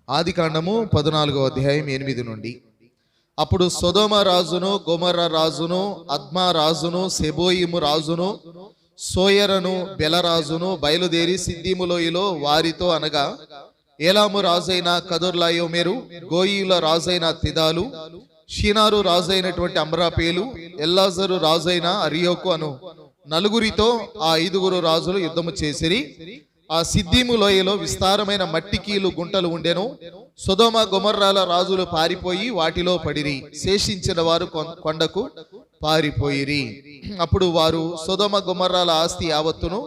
ఆదికాండము 14వ అధ్యాయం 8 నుండి. అప్పుడు సొదొమ రాజును, గొమొర్రా రాజును, అద్మా రాజును, సెబోయిము రాజును, సోయరను, బెలరాజును బయలుదేరి సిద్దీము లోయలో వారితో అనగా, ఏలాము రాజైన కదొర్లాయోమెరు, గోయిల రాజైన తిదాలు, షీనారు రాజైనటువంటి అమ్రాపేలు, ఎల్లాజరు రాజైన అరియోకు అను నలుగురితో ఆ 5 రాజులు యుద్ధము చేసిరి. ఆ సిద్దీము లోయలో విస్తారమైన మట్టికీలు గుంటలు ఉండెను. సొదొమ గొమొర్రాల రాజులు పారిపోయి వాటిలో పడిరి. శేషించిన వారు కొండకు పారిపోయిరి. అప్పుడు వారు సొదొమ గొమొర్రాల ఆస్తి యావత్తును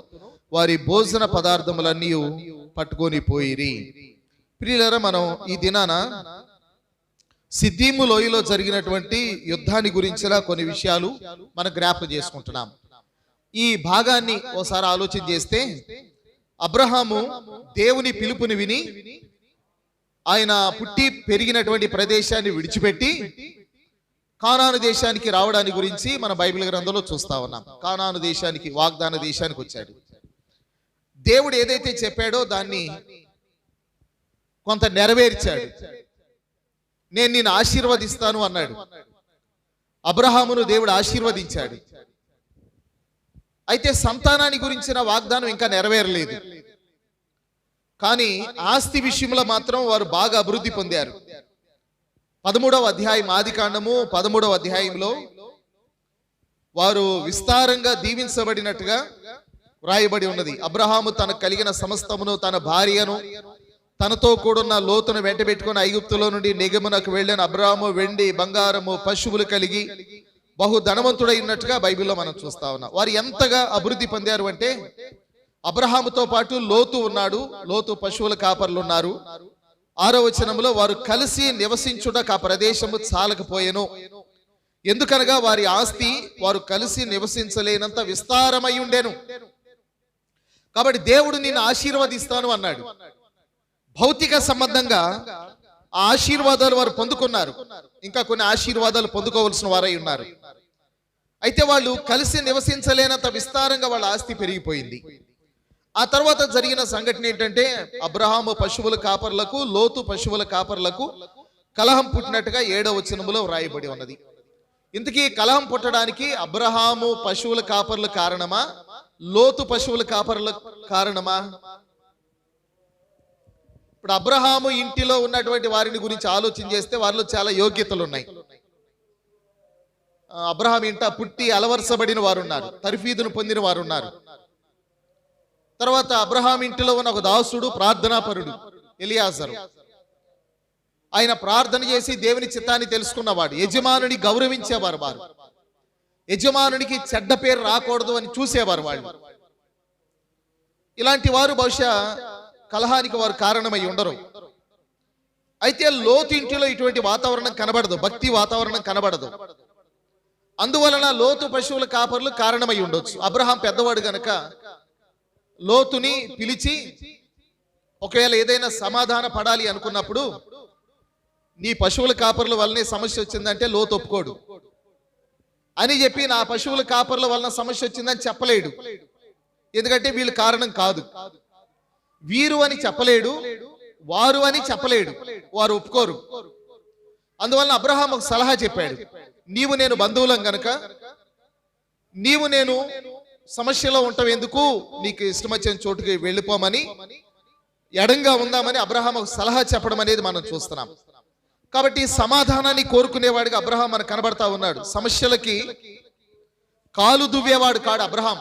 వారి భోజన పదార్థములన్నీ పట్టుకొని పోయిరి. ప్రియులారా, మనం ఈ దినాన సిద్దీము లోయలో జరిగినటువంటి యుద్ధాన్ని గురించిన కొన్ని విషయాలు మనం జ్ఞాపకం చేసుకుంటున్నాం. ఈ భాగాన్ని ఓసారి ఆలోచన చేస్తే, అబ్రహాము దేవుని పిలుపుని విని ఆయన పుట్టి పెరిగినటువంటి ప్రదేశాన్ని విడిచిపెట్టి కానాను దేశానికి రావడానికి గురించి మన బైబిల్ గ్రంథంలో చూస్తా ఉన్నాం. కానాను దేశానికి, వాగ్దాన దేశానికి వచ్చాడు. దేవుడు ఏదైతే చెప్పాడో దాన్ని కొంత నెరవేర్చాడు. నేను నిన్ను ఆశీర్వదిస్తాను అన్నాడు. అబ్రహామును దేవుడు ఆశీర్వదించాడు. అయితే సంతానాన్ని గురించిన వాగ్దానం ఇంకా నెరవేరలేదు. కానీ ఆస్తి విషయంలో మాత్రం వారు బాగా అభివృద్ధి పొందారు. 13వ అధ్యాయం, ఆదికాండము 13వ అధ్యాయంలో వారు విస్తారంగా దీవించబడినట్టుగా వ్రాయబడి ఉన్నది. అబ్రహాము తనకు కలిగిన సమస్తమును, తన భార్యను, తనతో కూడున్న లోతును వెంట పెట్టుకుని ఐగుప్తులో నుండి నెగెమునకు వెళ్ళిన అబ్రహాము వెండి, బంగారము, పశువులు కలిగి బహు ధనవంతుడైనట్టుగా బైబిల్లో మనం చూస్తా ఉన్నాం. వారు ఎంతగా అభివృద్ధి పొందారు అంటే, అబ్రహాముతో పాటు లోతు ఉన్నాడు. లోతు పశువుల కాపర్లు ఉన్నారు. 6వ వచనంలో వారు కలిసి నివసించుటకు ఆ ప్రదేశము చాలకపోయెను. ఎందుకనగా వారి ఆస్తి వారు కలిసి నివసించలేనంత విస్తారమై ఉండెను. కాబట్టి దేవుడు నిన్ను ఆశీర్వదిస్తాను అన్నాడు. భౌతిక సంబంధంగా ఆ ఆశీర్వాదాలు వారు పొందుకున్నారు. ఇంకా కొన్ని ఆశీర్వాదాలు పొందుకోవలసిన వారై ఉన్నారు. అయితే వాళ్ళు కలిసి నివసించలేనంత విస్తారంగా వాళ్ళ ఆస్తి పెరిగిపోయింది. ఆ తర్వాత జరిగిన సంఘటన ఏంటంటే, అబ్రహాము పశువుల కాపర్లకు, లోతు పశువుల కాపర్లకు కలహం పుట్టినట్టుగా 7వ వచనములో వ్రాయబడి ఉన్నది. ఇంతకీ కలహం పుట్టడానికి అబ్రహాము పశువుల కాపర్లు కారణమా, లోతు పశువుల కాపర్ల కారణమా? ఇప్పుడు అబ్రహాము ఇంటిలో ఉన్నటువంటి వారిని గురించి ఆలోచన చేస్తే వారిలో చాలా యోగ్యతలు ఉన్నాయి. అబ్రహాం ఇంట పుట్టి అలవరసబడిన వారు ఉన్నారు, తర్ఫీదును పొందిన వారు ఉన్నారు. తర్వాత అబ్రహాం ఇంటిలో ఉన్న ఒక దాసుడు, ప్రార్థనాపరుడు ఎలియాజరు. ఆయన ప్రార్థన చేసి దేవుని చిత్తాన్ని తెలుసుకున్నవాడు. యజమానుని గౌరవించేవారు వారు. యజమానునికి చెడ్డ పేరు రాకూడదు అని చూసేవారు వాళ్ళు. ఇలాంటి వారు బహుశా కలహానికి వారు కారణమై ఉండరు. అయితే లోతు ఇంటిలో ఇటువంటి వాతావరణం కనబడదు, భక్తి వాతావరణం కనబడదు. అందువలన లోతు పశువుల కాపర్లు కారణమై ఉండొచ్చు. అబ్రహాం పెద్దవాడు గనక లోతుని పిలిచి, ఒకవేళ ఏదైనా సమాధాన పడాలి అనుకున్నప్పుడు, నీ పశువుల కాపర్ల వల్లనే సమస్య వచ్చిందంటే లోతు ఒప్పుకోడు అని చెప్పి, నా పశువుల కాపర్ల వలన సమస్య వచ్చిందని చెప్పలేడు. ఎందుకంటే వీళ్ళు కారణం కాదు. వీరు అని చెప్పలేడు, వారు అని చెప్పలేడు, వారు ఒప్పుకోరు. అందువలన అబ్రహాం ఒక సలహా చెప్పాడు. నీవు నేను బంధువులం గనక నీవు నేను సమస్యలో ఉంటావు ఎందుకు, నీకు ఇష్టం వచ్చిన చోటుకి వెళ్ళిపోమని, ఎడంగా ఉందామని అబ్రహాం ఒక సలహా చెప్పడం అనేది మనం చూస్తున్నాం. కాబట్టి సమాధానాన్ని కోరుకునేవాడిగా అబ్రహాం మనకు కనబడతా ఉన్నాడు. సమస్యలకి కాలు దువ్వేవాడు కాడు అబ్రహాం.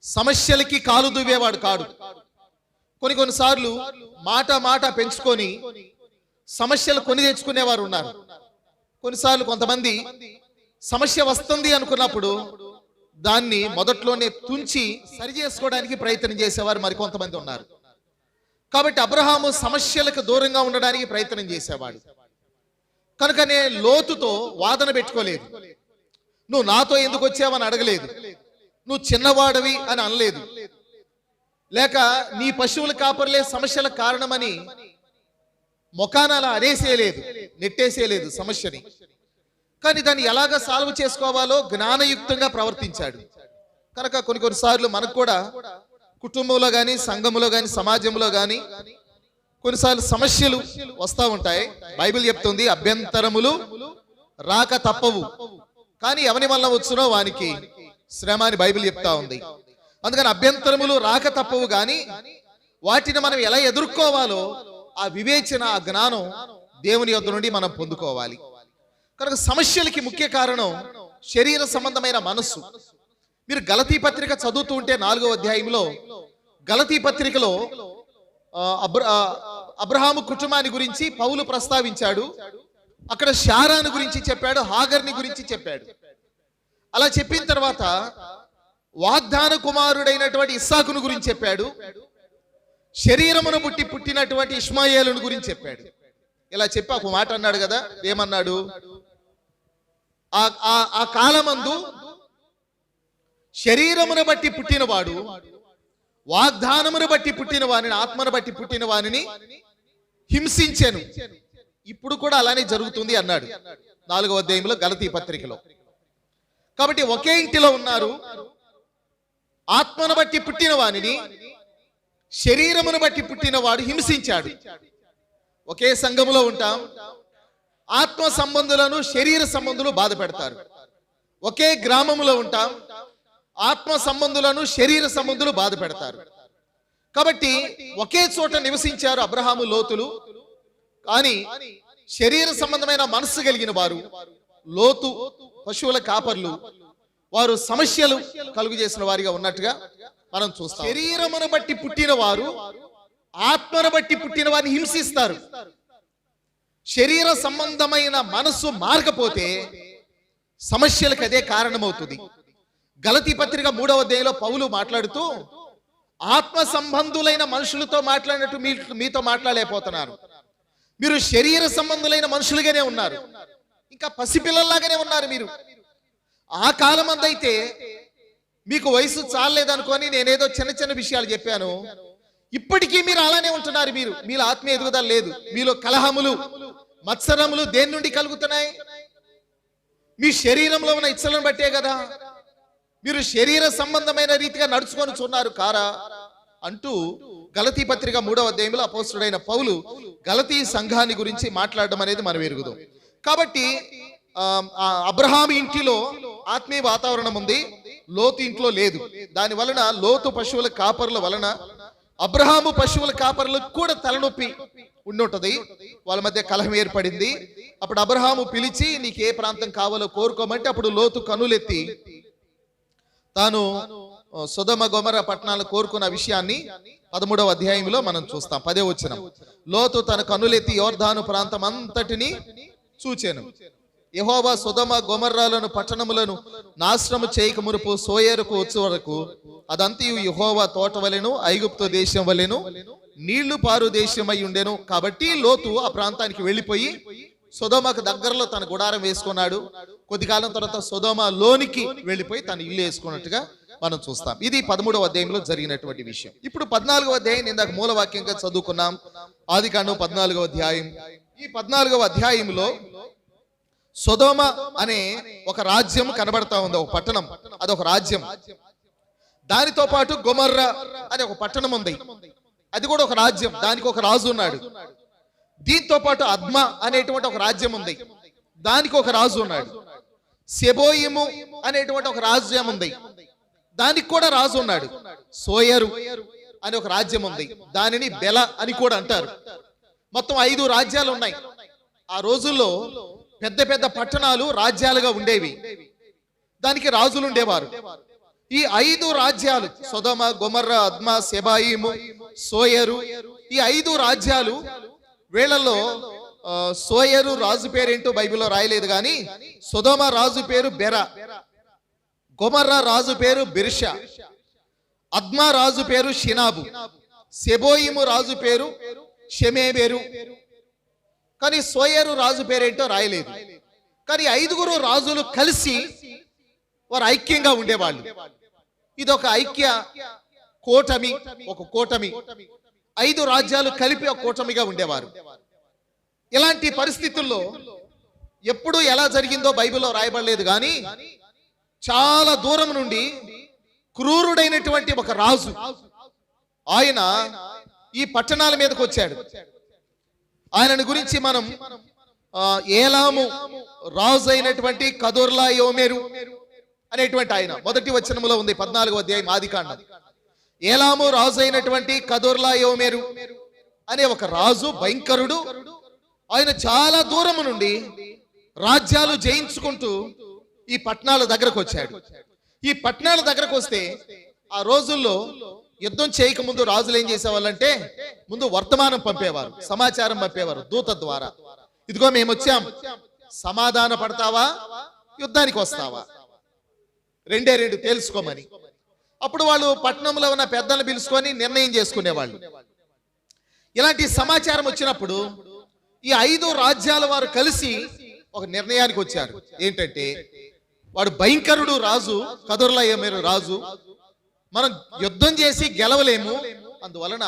సమస్యలకి కాలు దువ్వేవాడు కాడు. కొన్నిసార్లు మాట పెంచుకొని సమస్యలు కొని తెచ్చుకునేవారు ఉన్నారు. కొన్నిసార్లు కొంతమంది సమస్య వస్తుంది అనుకున్నప్పుడు దాన్ని మొదట్లోనే తుంచి సరి చేసుకోవడానికి ప్రయత్నం చేసేవారు మరికొంతమంది ఉన్నారు. కాబట్టి అబ్రహాము సమస్యలకు దూరంగా ఉండడానికి ప్రయత్నం చేసేవాడు. కనుకనే లోతుతో వాదన పెట్టుకోలేదు. నువ్వు నాతో ఎందుకు వచ్చావని అడగలేదు, నువ్వు చిన్నవాడవి అని అనలేదు, లేక నీ పశువుల కాపర్లే సమస్యల కారణమని మొకానాల అనేసేయలేదు, నెట్టేసేయలేదు సమస్యని. కానీ దాన్ని ఎలాగ సాల్వ్ చేసుకోవాలో జ్ఞానయుక్తంగా ప్రవర్తించాడు. కనుక కొన్నిసార్లు మనకు కూడా కుటుంబంలో కానీ, సంఘంలో కానీ, సమాజంలో కానీ కొన్నిసార్లు సమస్యలు వస్తూ ఉంటాయి. బైబిల్ చెప్తుంది అభ్యంతరములు రాక తప్పవు, కానీ ఎవని వల్ల వచ్చునో వానికి శ్రమ అని బైబిల్ చెప్తా ఉంది. అందుకని అభ్యంతరములు రాక తప్పవు, కానీ వాటిని మనం ఎలా ఎదుర్కోవాలో ఆ వివేచన, ఆ జ్ఞానం దేవుని యొద్ద నుండి మనం పొందుకోవాలి. కనుక సమస్యలకి ముఖ్య కారణం శరీర సంబంధమైన మనస్సు. మీరు గలతీ పత్రిక చదువుతూ ఉంటే 4వ అధ్యాయంలో గలతీ పత్రికలో అబ్రహాము కుటుంబాన్ని గురించి పౌలు ప్రస్తావించాడు. అక్కడ శారాను గురించి చెప్పాడు, హాగర్ని గురించి చెప్పాడు. అలా చెప్పిన తర్వాత వాగ్దాన కుమారుడైనటువంటి ఇస్సాకును గురించి చెప్పాడు, శరీరమును పుట్టినటువంటి ఇష్మాయేలును గురించి చెప్పాడు. ఇలా చెప్పి ఒక మాట అన్నాడు కదా, ఏమన్నాడు? ఆ కాలమందు శరీరమును బట్టి పుట్టినవాడు వాగ్దానమును బట్టి పుట్టిన వానిని, ఆత్మను బట్టి పుట్టిన వానిని హింసించెను. ఇప్పుడు కూడా అలానే జరుగుతుంది అన్నాడు 4వ అధ్యాయంలో గలతీ పత్రికలో. కాబట్టి ఒకే ఇంటిలో ఉన్నారు. ఆత్మను బట్టి పుట్టిన వానిని, శరీరమును బట్టి పుట్టిన వాడు హింసించాడు. ఒకే సంఘములో ఉంటాం, ఆత్మ సంబంధులను శరీర సంబంధులు బాధ పెడతారు. ఒకే గ్రామంలో ఉంటాం, ఆత్మ సంబంధులను శరీర సంబంధులు బాధ పెడతారు. కాబట్టి ఒకే చోట నివసించారు అబ్రహాము, లోతులు. కానీ శరీర సంబంధమైన మనస్సు కలిగిన వారు లోతు, పశువుల కాపర్లు, వారు సమస్యలు కలుగు చేసిన వారిగా ఉన్నట్టుగా మనం చూస్తాం. శరీరమును బట్టి పుట్టిన వారు ఆత్మను బట్టి పుట్టిన వారిని హింసిస్తారు. శరీర సంబంధమైన మనస్సు మారకపోతే సమస్యలకు అదే కారణమవుతుంది. గలతీ పత్రిక 3వ అధ్యాయంలో పౌలు మాట్లాడుతూ ఆత్మ సంబంధులైన మనుషులతో మాట్లాడినట్టు మీతో మాట్లాడలేకపోతున్నారు. మీరు శరీర సంబంధులైన మనుషులుగానే ఉన్నారు, ఇంకా పసిపిల్లల్లాగానే ఉన్నారు. మీరు ఆ కాలం అందైతే మీకు వయసు చాలలేదనుకొని నేనేదో చిన్న చిన్న విషయాలు చెప్పాను. ఇప్పటికీ మీరు అలానే ఉంటున్నారు. మీలో ఆత్మీయ ఎదుగుదల లేదు. మీలో కలహములు, మత్సరములు దేని నుండి కలుగుతున్నాయి? మీ శరీరంలో ఉన్న ఇచ్చలను బట్టే కదా. మీరు శరీర సంబంధమైన రీతిగా నడుచుకొని చున్నారు కారా అంటూ గలతీ పత్రిక 3వ అధ్యాయంలో అపోస్తలుడైన పౌలు గలతీ సంఘాన్ని గురించి మాట్లాడడం అనేది మనం ఎరుగుదాం. కాబట్టి అబ్రహాం ఇంటిలో ఆత్మీయ వాతావరణం ఉంది, లోతు ఇంట్లో లేదు. దాని వలన లోతు పశువుల కాపర్ల వలన అబ్రహాము పశువుల కాపర్లకు కూడా తలనొప్పి ఉండుంటది. వాళ్ళ మధ్య కలహం ఏర్పడింది. అప్పుడు అబ్రహాము పిలిచి నీకు ఏ ప్రాంతం కావాలో కోరుకోమంటే అప్పుడు లోతు కనులెత్తి తాను సొదొమ గొమొర్రా పట్టణాలను కోరుకున్న విషయాన్ని 13వ అధ్యాయంలో మనం చూస్తాం. 10వ వచనం, లోతు తన కనులెత్తి యోర్దాను ప్రాంతం అంతటిని చూచెను. యెహోవా సొదొమ గొమొర్రాలను పట్టణములను నాశనము చేయక మునుపు సోయేరుకు వచ్చు వరకు అదంతయు యెహోవా తోట వలెను ఐగుప్తు దేశం వలెను నీళ్లు పారు దేశమై ఉండెను. కాబట్టి లోతు ఆ ప్రాంతానికి వెళ్ళిపోయి సొదొమకు దగ్గరలో తన గుడారం వేసుకున్నాడు. కొద్ది కాలం తర్వాత సొదొమ లోనికి వెళ్ళిపోయి తన ఇల్లు వేసుకున్నట్టుగా మనం చూస్తాం. ఇది 13వ అధ్యాయంలో జరిగినటువంటి విషయం. ఇప్పుడు 14వ అధ్యాయం ఇందాక మూలవాక్యంగా చదువుకున్నాం, ఆదికాండం 14వ అధ్యాయం. ఈ 14వ అధ్యాయంలో సొదొమ అనే ఒక రాజ్యం కనబడతా ఉంది, ఒక పట్టణం, అదొక రాజ్యం. దానితో పాటు గొమొర్రా అనే ఒక పట్టణం ఉంది, అది కూడా ఒక రాజ్యం, దానికి ఒక రాజు ఉన్నాడు. దీంతో పాటు అద్మా అనేటువంటి ఒక రాజ్యం ఉంది, దానికి ఒక రాజు ఉన్నాడు. సెబోయిము అనేటువంటి ఒక రాజ్యం ఉంది, దానికి కూడా రాజు ఉన్నాడు. సోయరు అనే ఒక రాజ్యం ఉంది, దానిని బెల అని కూడా అంటారు. మొత్తం 5 రాజ్యాలు ఉన్నాయి. ఆ రోజుల్లో పెద్ద పెద్ద పట్టణాలు రాజ్యాలుగా ఉండేవి, దానికి రాజులు ఉండేవారు. ఈ 5 రాజ్యాలు సొదొమ, గొమొర్రా, అద్మా, సెబాయిము, సోయరు, ఈ 5 రాజ్యాలు, వీళ్ళల్లో సోయరు రాజు పేరేంటో బైబిల్లో రాయలేదు, కానీ సొదొమ రాజు పేరు బెర, గొమొర్రా రాజు పేరు బిర్షా, అద్మా రాజు పేరు షినాబు, సెబోయిము రాజు పేరు షెమేబెరు. కానీ సోయరు రాజు పేరేంటో రాయలేదు. కానీ 5 రాజులు కలిసి వారు ఐక్యంగా ఉండేవాళ్ళు. ఇది ఒక ఐక్య కూటమి, ఒక కూటమి. 5 రాజ్యాలు కలిపి ఒక కూటమిగా ఉండేవారు. ఇలాంటి పరిస్థితుల్లో ఎప్పుడు ఎలా జరిగిందో బైబిల్లో రాయబడలేదు, కానీ చాలా దూరం నుండి క్రూరుడైనటువంటి ఒక రాజు, ఆయన ఈ పట్టణాల మీదకి వచ్చాడు. ఆయనను గురించి మనం ఏలాము రాజు అయినటువంటి కదొర్లా యోమెరు అనేటువంటి ఆయన మొదటి వచనములో ఉంది 14వ అధ్యాయం ఆదికాండం. ఏలాము రాజు అయినటువంటి కదొర్లా యోమెరు అనే ఒక రాజు, భయంకరుడు. ఆయన చాలా దూరము నుండి రాజ్యాలు జయించుకుంటూ ఈ పట్టణాల దగ్గరకు వచ్చాడు. ఈ పట్టణాల దగ్గరకు వస్తే ఆ రోజుల్లో యుద్ధం చేయకముందు రాజులు ఏం చేసేవాళ్ళంటే ముందు వర్తమానం పంపేవారు, సమాచారం పంపేవారు దూత ద్వారా. ఇదిగో మేము వచ్చాం, సమాధాన పడతావా, యుద్ధానికి వస్తావా, రెండు తెలుసుకోమని. అప్పుడు వాళ్ళు పట్టణంలో ఉన్న పెద్దలను పిలుచుకొని నిర్ణయం చేసుకునేవాళ్ళు. ఇలాంటి సమాచారం వచ్చినప్పుడు ఈ 5 రాజ్యాల వారు కలిసి ఒక నిర్ణయానికి వచ్చారు. ఏంటంటే వాడు భయంకరుడు రాజు, కదొర్లా యోమెరు రాజు, మనం యుద్ధం చేసి గెలవలేము, అందువలన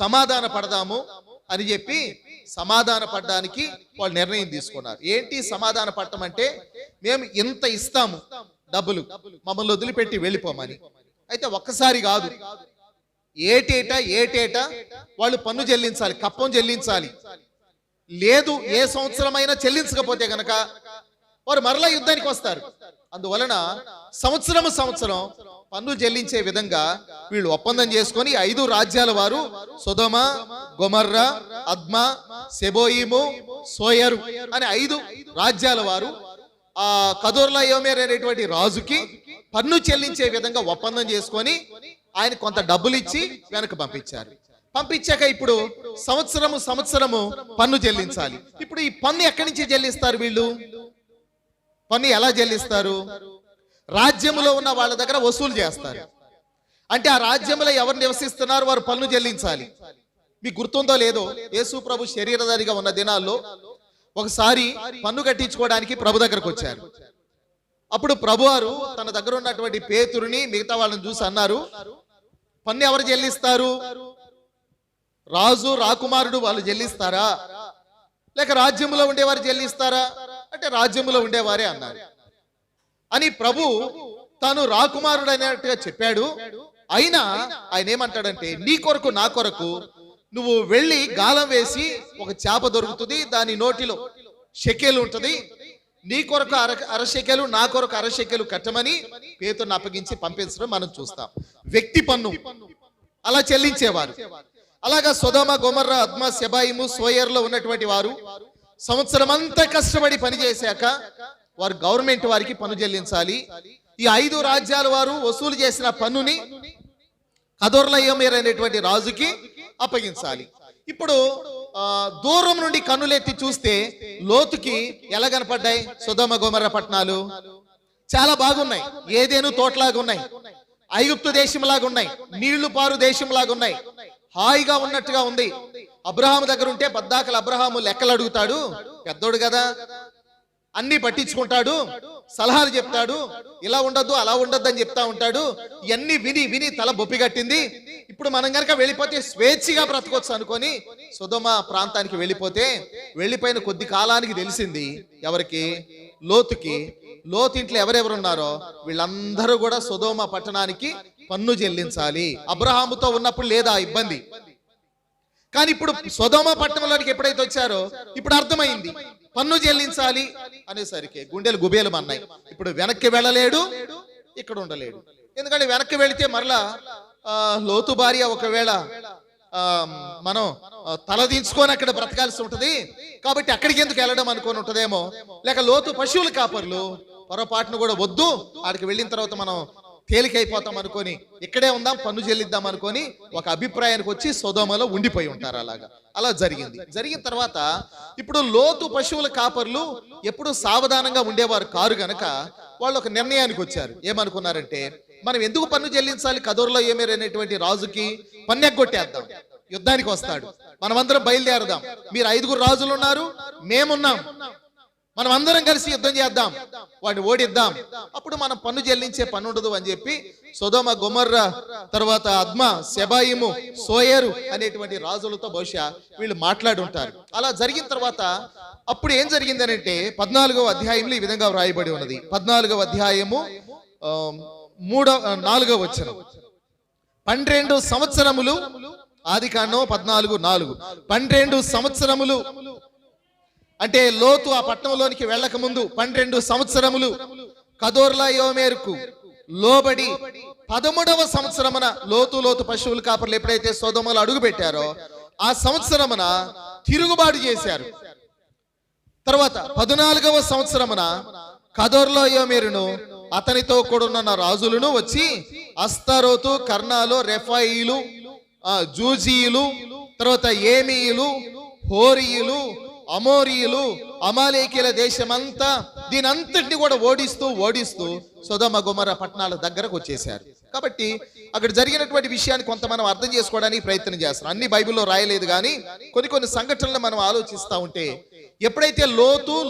సమాధాన పడదాము అని చెప్పి సమాధాన పడడానికి వాళ్ళు నిర్ణయం తీసుకున్నారు. ఏంటి సమాధాన పడటం అంటే, మేము ఇంత ఇస్తాము డబ్బులు, మమ్మల్ని వదిలిపెట్టి వెళ్ళిపోమని. అయితే ఒక్కసారి కాదు, ఏటేటా వాళ్ళు పన్ను చెల్లించాలి, కప్పం చెల్లించాలి. లేదు ఏ సంవత్సరమైనా చెల్లించకపోతే గనక వారు మరలా యుద్ధానికి వస్తారు. అందువలన సంవత్సరం పన్ను చెల్లించే విధంగా వీళ్ళు ఒప్పందం చేసుకొని 5 రాజ్యాల వారు, సొదొమ, గొమర్రా, అద్మా, సెబోయిము, సోయరు అనే 5 రాజ్యాల వారు ఆ కదొర్లా యోమెరు అనేటువంటి రాజుకి పన్ను చెల్లించే విధంగా ఒప్పందం చేసుకొని ఆయన కొంత డబ్బులు ఇచ్చి వెనక్కి పంపించారు. పంపించాక ఇప్పుడు సంవత్సరము పన్ను చెల్లించాలి. ఇప్పుడు ఈ పన్ను ఎక్కడి నుంచి చెల్లిస్తారు వీళ్ళు? పన్ను ఎలా చెల్లిస్తారు? రాజ్యములో ఉన్న వాళ్ళ దగ్గర వసూలు చేస్తారు. అంటే ఆ రాజ్యంలో ఎవరు నివసిస్తున్నారు వారు పన్ను చెల్లించాలి. మీకు గుర్తుందో లేదో, యేసు ప్రభు శరీరధారిగా ఉన్న దినాల్లో ఒకసారి పన్ను కట్టించుకోవడానికి ప్రభు దగ్గరకు వచ్చారు. అప్పుడు ప్రభువారు తన దగ్గర ఉన్నటువంటి పేతురుని మిగతా వాళ్ళని చూసి అన్నారు, పన్ను ఎవరు చెల్లిస్తారు? రాజు రాకుమారుడు వాళ్ళు చెల్లిస్తారా, లేక రాజ్యంలో ఉండేవారు చెల్లిస్తారా అంటే రాజ్యంలో ఉండేవారే అన్నారు. అని ప్రభు తాను రాకుమారుడు అనేట్టుగా చెప్పాడు. అయినా ఆయన ఏమంటాడంటే, నీ కొరకు నా కొరకు నువ్వు వెళ్ళి గాలం వేసి ఒక చేప దొరుకుతుంది, దాని నోటిలో షెకెలు ఉంటది, నీ కొరకు అర షెకెలు, నా కొరకు అర షెకెలు కట్టమని పేతురుని అప్పగించి పంపించడం మనం చూస్తాం. వ్యక్తి పన్ను అలా చెల్లించేవారు. అలాగా సొదొమ, గొమర్రా, అద్మా, సెబాయిము, సోయర్లో ఉన్నటువంటి వారు సంవత్సరం అంతా కష్టపడి పనిచేశాక వారు గవర్నమెంట్ వారికి పన్ను చెల్లించాలి. ఈ 5 రాజ్యాల వారు వసూలు చేసిన పన్నుని కదొర్లా యోమెరు అనేటువంటి రాజుకి అప్పగించాలి. ఇప్పుడు దూరం నుండి కన్నులెత్తి చూస్తే లోతుకి ఎలా కనపడ్డాయి సొదొమ, గొమర్రా పట్టణాలు? చాలా బాగున్నాయి. ఏదేను తోటలాగా ఉన్నాయి, ఐగుప్తు దేశంలాగా ఉన్నాయి, నీళ్లు పారు దేశంలాగా ఉన్నాయి, హాయిగా ఉన్నట్టుగా ఉంది. అబ్రహాము దగ్గర ఉంటే పద్దాకలు అబ్రహాము లెక్కలు అడుగుతాడు, పెద్దోడు కదా, అన్ని పట్టించుకుంటాడు, సలహాలు చెప్తాడు, ఇలా ఉండద్దు అలా ఉండద్దు అని చెప్తా ఉంటాడు. ఇవన్నీ విని తల బొప్పి కట్టింది. ఇప్పుడు మనం కనుక వెళ్ళిపోతే స్వేచ్ఛగా బ్రతకొచ్చు అనుకొని సొదొమ ప్రాంతానికి వెళ్ళిపోయిన కొద్ది కాలానికి తెలిసింది ఎవరికి? లోతుకి. లోతు ఇంట్లో ఎవరెవరు ఉన్నారో వీళ్ళందరూ కూడా సొదొమ పట్టణానికి పన్ను చెల్లించాలి. అబ్రహాముతో ఉన్నప్పుడు లేదా ఇబ్బంది, కానీ ఇప్పుడు సొదొమ పట్టణంలోనికి ఎప్పుడైతే వచ్చారో ఇప్పుడు అర్థమైంది పన్ను చెల్లించాలి అనేసరికి గుండెలు గుబేలు అన్నాయి. ఇప్పుడు వెనక్కి వెళ్ళలేడు, ఇక్కడ ఉండలేడు. ఎందుకంటే వెనక్కి వెళితే మరలా లోతు భార్య ఒకవేళ మనం తలదించుకొని అక్కడ బ్రతకాల్సి ఉంటది, కాబట్టి అక్కడికి ఎందుకు వెళ్ళడం అనుకొని ఉంటదేమో. లేక లోతు పశువుల కాపర్లు పొరపాటును కూడా వద్దు, ఆడికి వెళ్ళిన తర్వాత మనం తేలికైపోతాం అనుకొని ఇక్కడే ఉందాం, పన్ను చెల్లిద్దాం అనుకొని ఒక అభిప్రాయానికి వచ్చి సొదొమలో ఉండిపోయి ఉంటారు. అలా జరిగిన తర్వాత ఇప్పుడు లోతు పశువుల కాపర్లు ఎప్పుడు సావధానంగా ఉండేవారు కారు గనక వాళ్ళు ఒక నిర్ణయానికి వచ్చారు. ఏమనుకున్నారంటే, మనం ఎందుకు పన్ను చెల్లించాలి? కదొర్లా యోమెరు అనేటువంటి రాజుకి పన్ను ఎగ్గొట్టేద్దాం, యుద్ధానికి వస్తాడు, మనమందరం బయలుదేరదాం. మీరు 5 రాజులు ఉన్నారు, మేమున్నాం, మనం అందరం కలిసి యుద్ధం చేద్దాం, వాడిని ఓడిద్దాం, అప్పుడు మనం పన్ను చెల్లించే పన్ను ఉండదు అని చెప్పి సొదొమ, గొమర్రా, తర్వాత అద్మా, సెబాయిము, సోయరు అనేటువంటి రాజులతో బహుశా వీళ్ళు మాట్లాడి ఉంటారు. అలా జరిగిన తర్వాత అప్పుడు ఏం జరిగింది అంటే 14వ అధ్యాయంలో ఈ విధంగా వ్రాయబడి ఉన్నది. 14వ అధ్యాయము 4వ వచనం. 12 సంవత్సరములు ఆదికాండం 14:4. 12 సంవత్సరములు అంటే లోతు ఆ పట్టణంలోనికి వెళ్ళక ముందు 12 సంవత్సరములు కదొర్లాయోమెరుకు లోబడి 13వ సంవత్సరమున లోతు పశువుల కాపర్లు ఎప్పుడైతే సొదొమలో అడుగు పెట్టారో ఆ సంవత్సరమున తిరుగుబాటు చేశారు. తర్వాత 14వ సంవత్సరమున కదొర్లాయోమెరును అతనితో కూడున్న రాజులను వచ్చి అస్తరోతు, కర్నాలు, రెఫాయిలు, జూజీయులు, తర్వాత ఏమీయులు, హోరీయులు, అమోరీయులు, అమాలేకీల దేశమంతా దీనంతటిని కూడా ఓడిస్తూ సొదొమ గొమొర్రా పట్టణాల దగ్గరకు వచ్చేసారు. కాబట్టి అక్కడ జరిగినటువంటి విషయాన్ని కొంత మనం అర్థం చేసుకోవడానికి ప్రయత్నం చేస్తాం. అన్ని బైబిల్లో రాయలేదు కానీ కొన్ని సంఘటనలు మనం ఆలోచిస్తూ ఉంటే ఎప్పుడైతే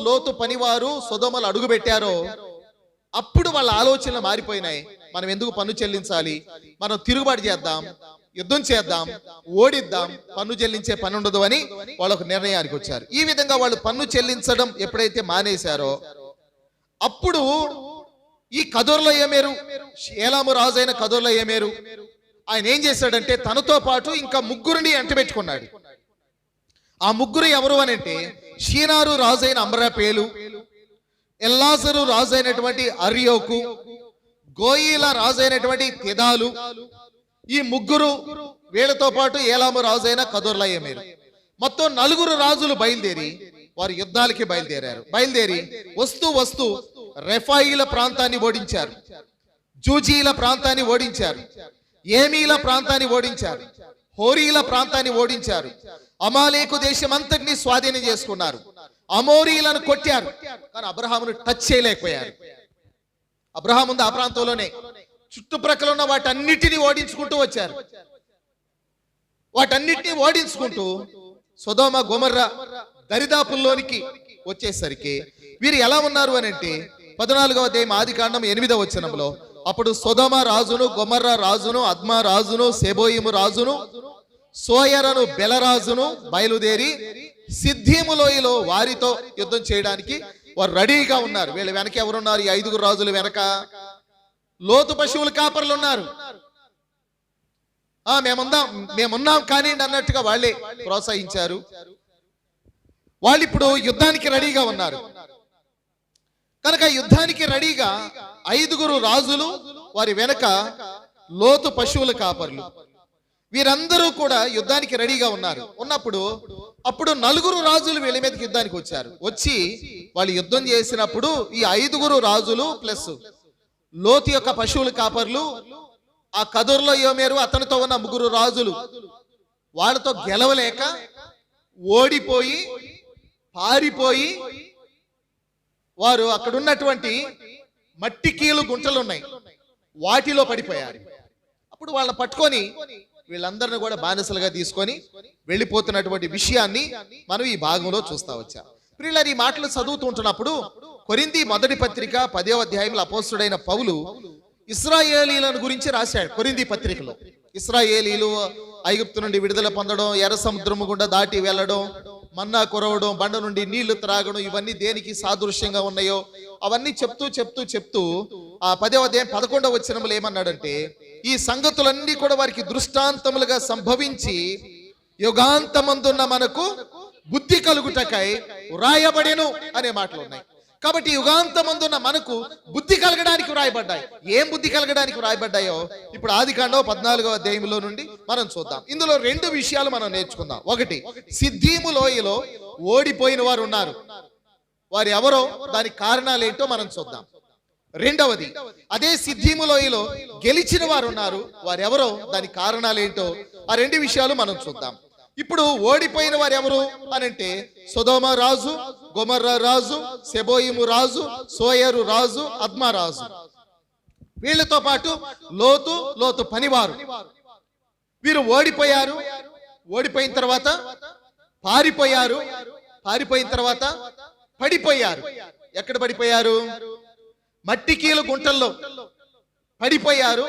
లోతు పనివారు సొదొమలో అడుగు పెట్టారో అప్పుడు వాళ్ళ ఆలోచనలు మారిపోయినాయి. మనం ఎందుకు పన్ను చెల్లించాలి, మనం తిరుగుబాటు చేద్దాం, యుద్ధం చేద్దాం, ఓడిద్దాం, పన్ను చెల్లించే పని ఉండదు అని వాళ్ళు ఒక నిర్ణయానికి వచ్చారు. ఈ విధంగా వాళ్ళు పన్ను చెల్లించడం ఎప్పుడైతే మానేశారో అప్పుడు ఈ కదొర్లాయోమెరు, ఏలాము రాజు అయిన కదొర్లాయోమెరు ఆయన ఏం చేశాడంటే తనతో పాటు ఇంకా ముగ్గురిని ఎంటబెట్టుకున్నాడు. ఆ ముగ్గురు ఎవరు అని అంటే షీనారు రాజు అయిన అమ్రాపేలు, ఎల్లాజరు రాజు అయినటువంటి అర్యోకు, గోయిల రాజు అయినటువంటి తిదాలు. ఈ ముగ్గురు, వీళ్ళతో పాటు ఏలాము రాజు అయిన కదొర్లాయోమెరు, మొత్తం 4 రాజులు బయలుదేరి వారు యుద్ధాలకి బయలుదేరి వస్తూ రెఫాయిల ప్రాంతాన్ని ఓడించారు, జూజీల ప్రాంతాన్ని ఓడించారు, ఏమీల ప్రాంతాన్ని ఓడించారు, హోరీల ప్రాంతాన్ని ఓడించారు, అమాలేకు దేశం అంతటిని స్వాధీనం చేసుకున్నారు, అమోరీలను కొట్టారు. కానీ అబ్రహామును టచ్ చేయలేకపోయారు. అబ్రహాం ఉంది ఆ ప్రాంతంలోనే, చుట్టుప్రక్కల ఉన్న వాటన్నిటిని ఓడించుకుంటూ వచ్చారు. వాటన్నిటిని ఓడించుకుంటూ సొదొమ గొమొర్రా దరిదాపుల్లోనికి వచ్చేసరికి వీరు ఎలా ఉన్నారు అని అంటే 14వ అధ్యాయం ఆదికాండం 8వ వచనంలో అప్పుడు సొదొమ రాజును, గొమొర్రా రాజును, అద్మా రాజును, సెబోయిము రాజును, సోయరను బెలరాజును బయలుదేరి సిద్దీము లోయలో వారితో యుద్ధం చేయడానికి వారు రెడీగా ఉన్నారు. వీళ్ళ వెనక ఎవరున్నారు? ఈ 5 రాజుల వెనక లోతు పశువుల కాపర్లు ఉన్నారు. మేమున్నాం కానీ అన్నట్టుగా వాళ్ళే ప్రోత్సహించారు. వాళ్ళు ఇప్పుడు యుద్ధానికి రెడీగా ఉన్నారు. కనుక యుద్ధానికి రెడీగా 5 రాజులు, వారి వెనక లోతు పశువుల కాపర్లు, వీరందరూ కూడా యుద్ధానికి రెడీగా ఉన్నప్పుడు అప్పుడు 4 రాజులు వీళ్ళ మీదకి యుద్ధానికి వచ్చి వాళ్ళు యుద్ధం చేసినప్పుడు ఈ 5 రాజులు ప్లస్ లోతు యొక్క పశువుల కాపర్లు, ఆ కదొర్లాయోమెరు అతనితో ఉన్న 3 రాజులు వాళ్ళతో గెలవలేక ఓడిపోయి పారిపోయి వారు అక్కడ ఉన్నటువంటి మట్టి కీలు గుంటలు ఉన్నాయి వాటిలో పడిపోయారు. అప్పుడు వాళ్ళని పట్టుకొని వీళ్ళందరినీ కూడా బానిసలుగా తీసుకొని వెళ్ళిపోతున్నటువంటి విషయాన్ని మనం ఈ భాగంలో చూస్తా వచ్చాం. ప్రియులారా, ఈ మాటలు చదువుతూ ఉంటున్నప్పుడు కొరింథీ మొదటి పత్రిక 10వ అధ్యాయంలో అపోస్తలుడైన పౌలు ఇశ్రాయేలీయులను గురించి రాశాడు. కొరింథీ పత్రికలో ఇశ్రాయేలీయులు ఐగుప్తు నుండి విడుదల పొందడం, ఎర్ర సముద్రము గుండా దాటి వెళ్ళడం, మన్నా కురవడం, బండ నుండి నీళ్లు త్రాగడం, ఇవన్నీ దేనికి సాదృశ్యంగా ఉన్నాయో అవన్నీ చెప్తూ ఆ 10వ అధ్యాయం 11వ వచనంలో ఏమన్నాడంటే ఈ సంగతులన్నీ కూడా వారికి దృష్టాంతములుగా సంభవించి యుగాంతమందున్న మనకు బుద్ధి కలుగుటకై వ్రాయబడెను అనే మాటలు ఉన్నాయి. కాబట్టి యుగాంతమందున్న మనకు బుద్ధి కలగడానికి వ్రాయబడ్డాయి. ఏం బుద్ధి కలగడానికి వ్రాయబడ్డాయో ఇప్పుడు ఆదికాండం 14వ అధ్యాయంలో నుండి మనం చూద్దాం. ఇందులో 2 విషయాలు మనం నేర్చుకుందాం. ఒకటి, సిద్దీము లోయలో ఓడిపోయిన వారు ఉన్నారు. వారు ఎవరో దానికి కారణాలు ఏంటో మనం చూద్దాం. రెండవది, అదే సిద్దీము లోయలో గెలిచిన వారు ఉన్నారు. వారు ఎవరో దానికి కారణాలు ఏంటో ఆ 2 విషయాలు మనం చూద్దాం. ఇప్పుడు ఓడిపోయిన వారు ఎవరు అనంటే సొదొమ రాజు, గొమొర్రా రాజు, సెబోయిము రాజు, సోయరు రాజు, అద్మా రాజు. వీళ్ళతో పాటు లోతు పనివారు. వీరు ఓడిపోయారు. ఓడిపోయిన తర్వాత పారిపోయారు. పారిపోయిన తర్వాత పడిపోయారు. ఎక్కడ పడిపోయారు? మట్టి కీలు గుంటల్లో పడిపోయారు,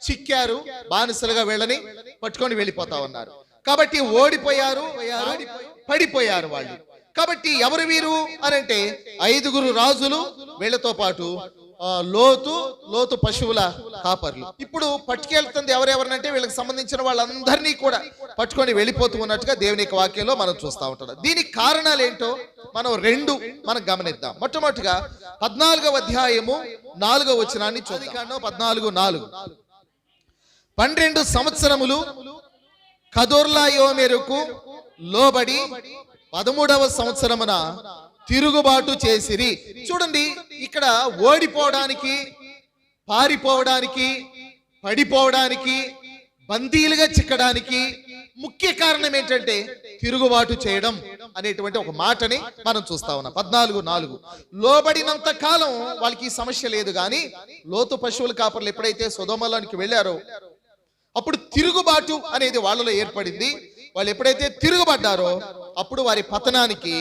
చిక్కారు. బానిసలుగా వీళ్ళని పట్టుకొని వెళ్ళిపోతా ఉన్నారు. కాబట్టి ఓడిపోయారు, పడిపోయారు వాళ్ళు. కాబట్టి ఎవరు వీరు అనంటే 5 రాజులు, వీళ్ళతో పాటు లోతు పశువుల కాపర్లు. ఇప్పుడు పట్టుకెళ్తుంది ఎవరెవరినంటే వీళ్ళకి సంబంధించిన వాళ్ళందరినీ కూడా పట్టుకొని వెళ్ళిపోతూ ఉన్నట్టుగా దేవుని యొక్క వాక్యంలో మనం చూస్తూ ఉంటాం. దీనికి కారణాలు ఏంటో మనం గమనిద్దాం. మొట్టమొదటిగా 14వ అధ్యాయము 4వ వచనాన్ని చూద్దాం. 14:4 12 సంవత్సరములు కదొర్లాయోమెరుకు లోబడి 13వ సంవత్సరమున తిరుగుబాటు చేసిరి. చూడండి, ఇక్కడ ఓడిపోవడానికి, పారిపోవడానికి, పడిపోవడానికి, బందీలుగా చిక్కడానికి ముఖ్య కారణం ఏంటంటే తిరుగుబాటు చేయడం అనేటువంటి ఒక మాటని మనం చూస్తా ఉన్నాం. 14:4 లోబడినంత కాలం వాళ్ళకి ఈ సమస్య లేదు, కానీ లోతు పశువుల కాపర్లు ఎప్పుడైతే సొదొమలోనికి వెళ్ళారో అప్పుడు తిరుగుబాటు అనేది వాళ్ళలో ఏర్పడింది. వాళ్ళు ఎప్పుడైతే తిరుగుబడ్డారో అప్పుడు వారి పతనానికి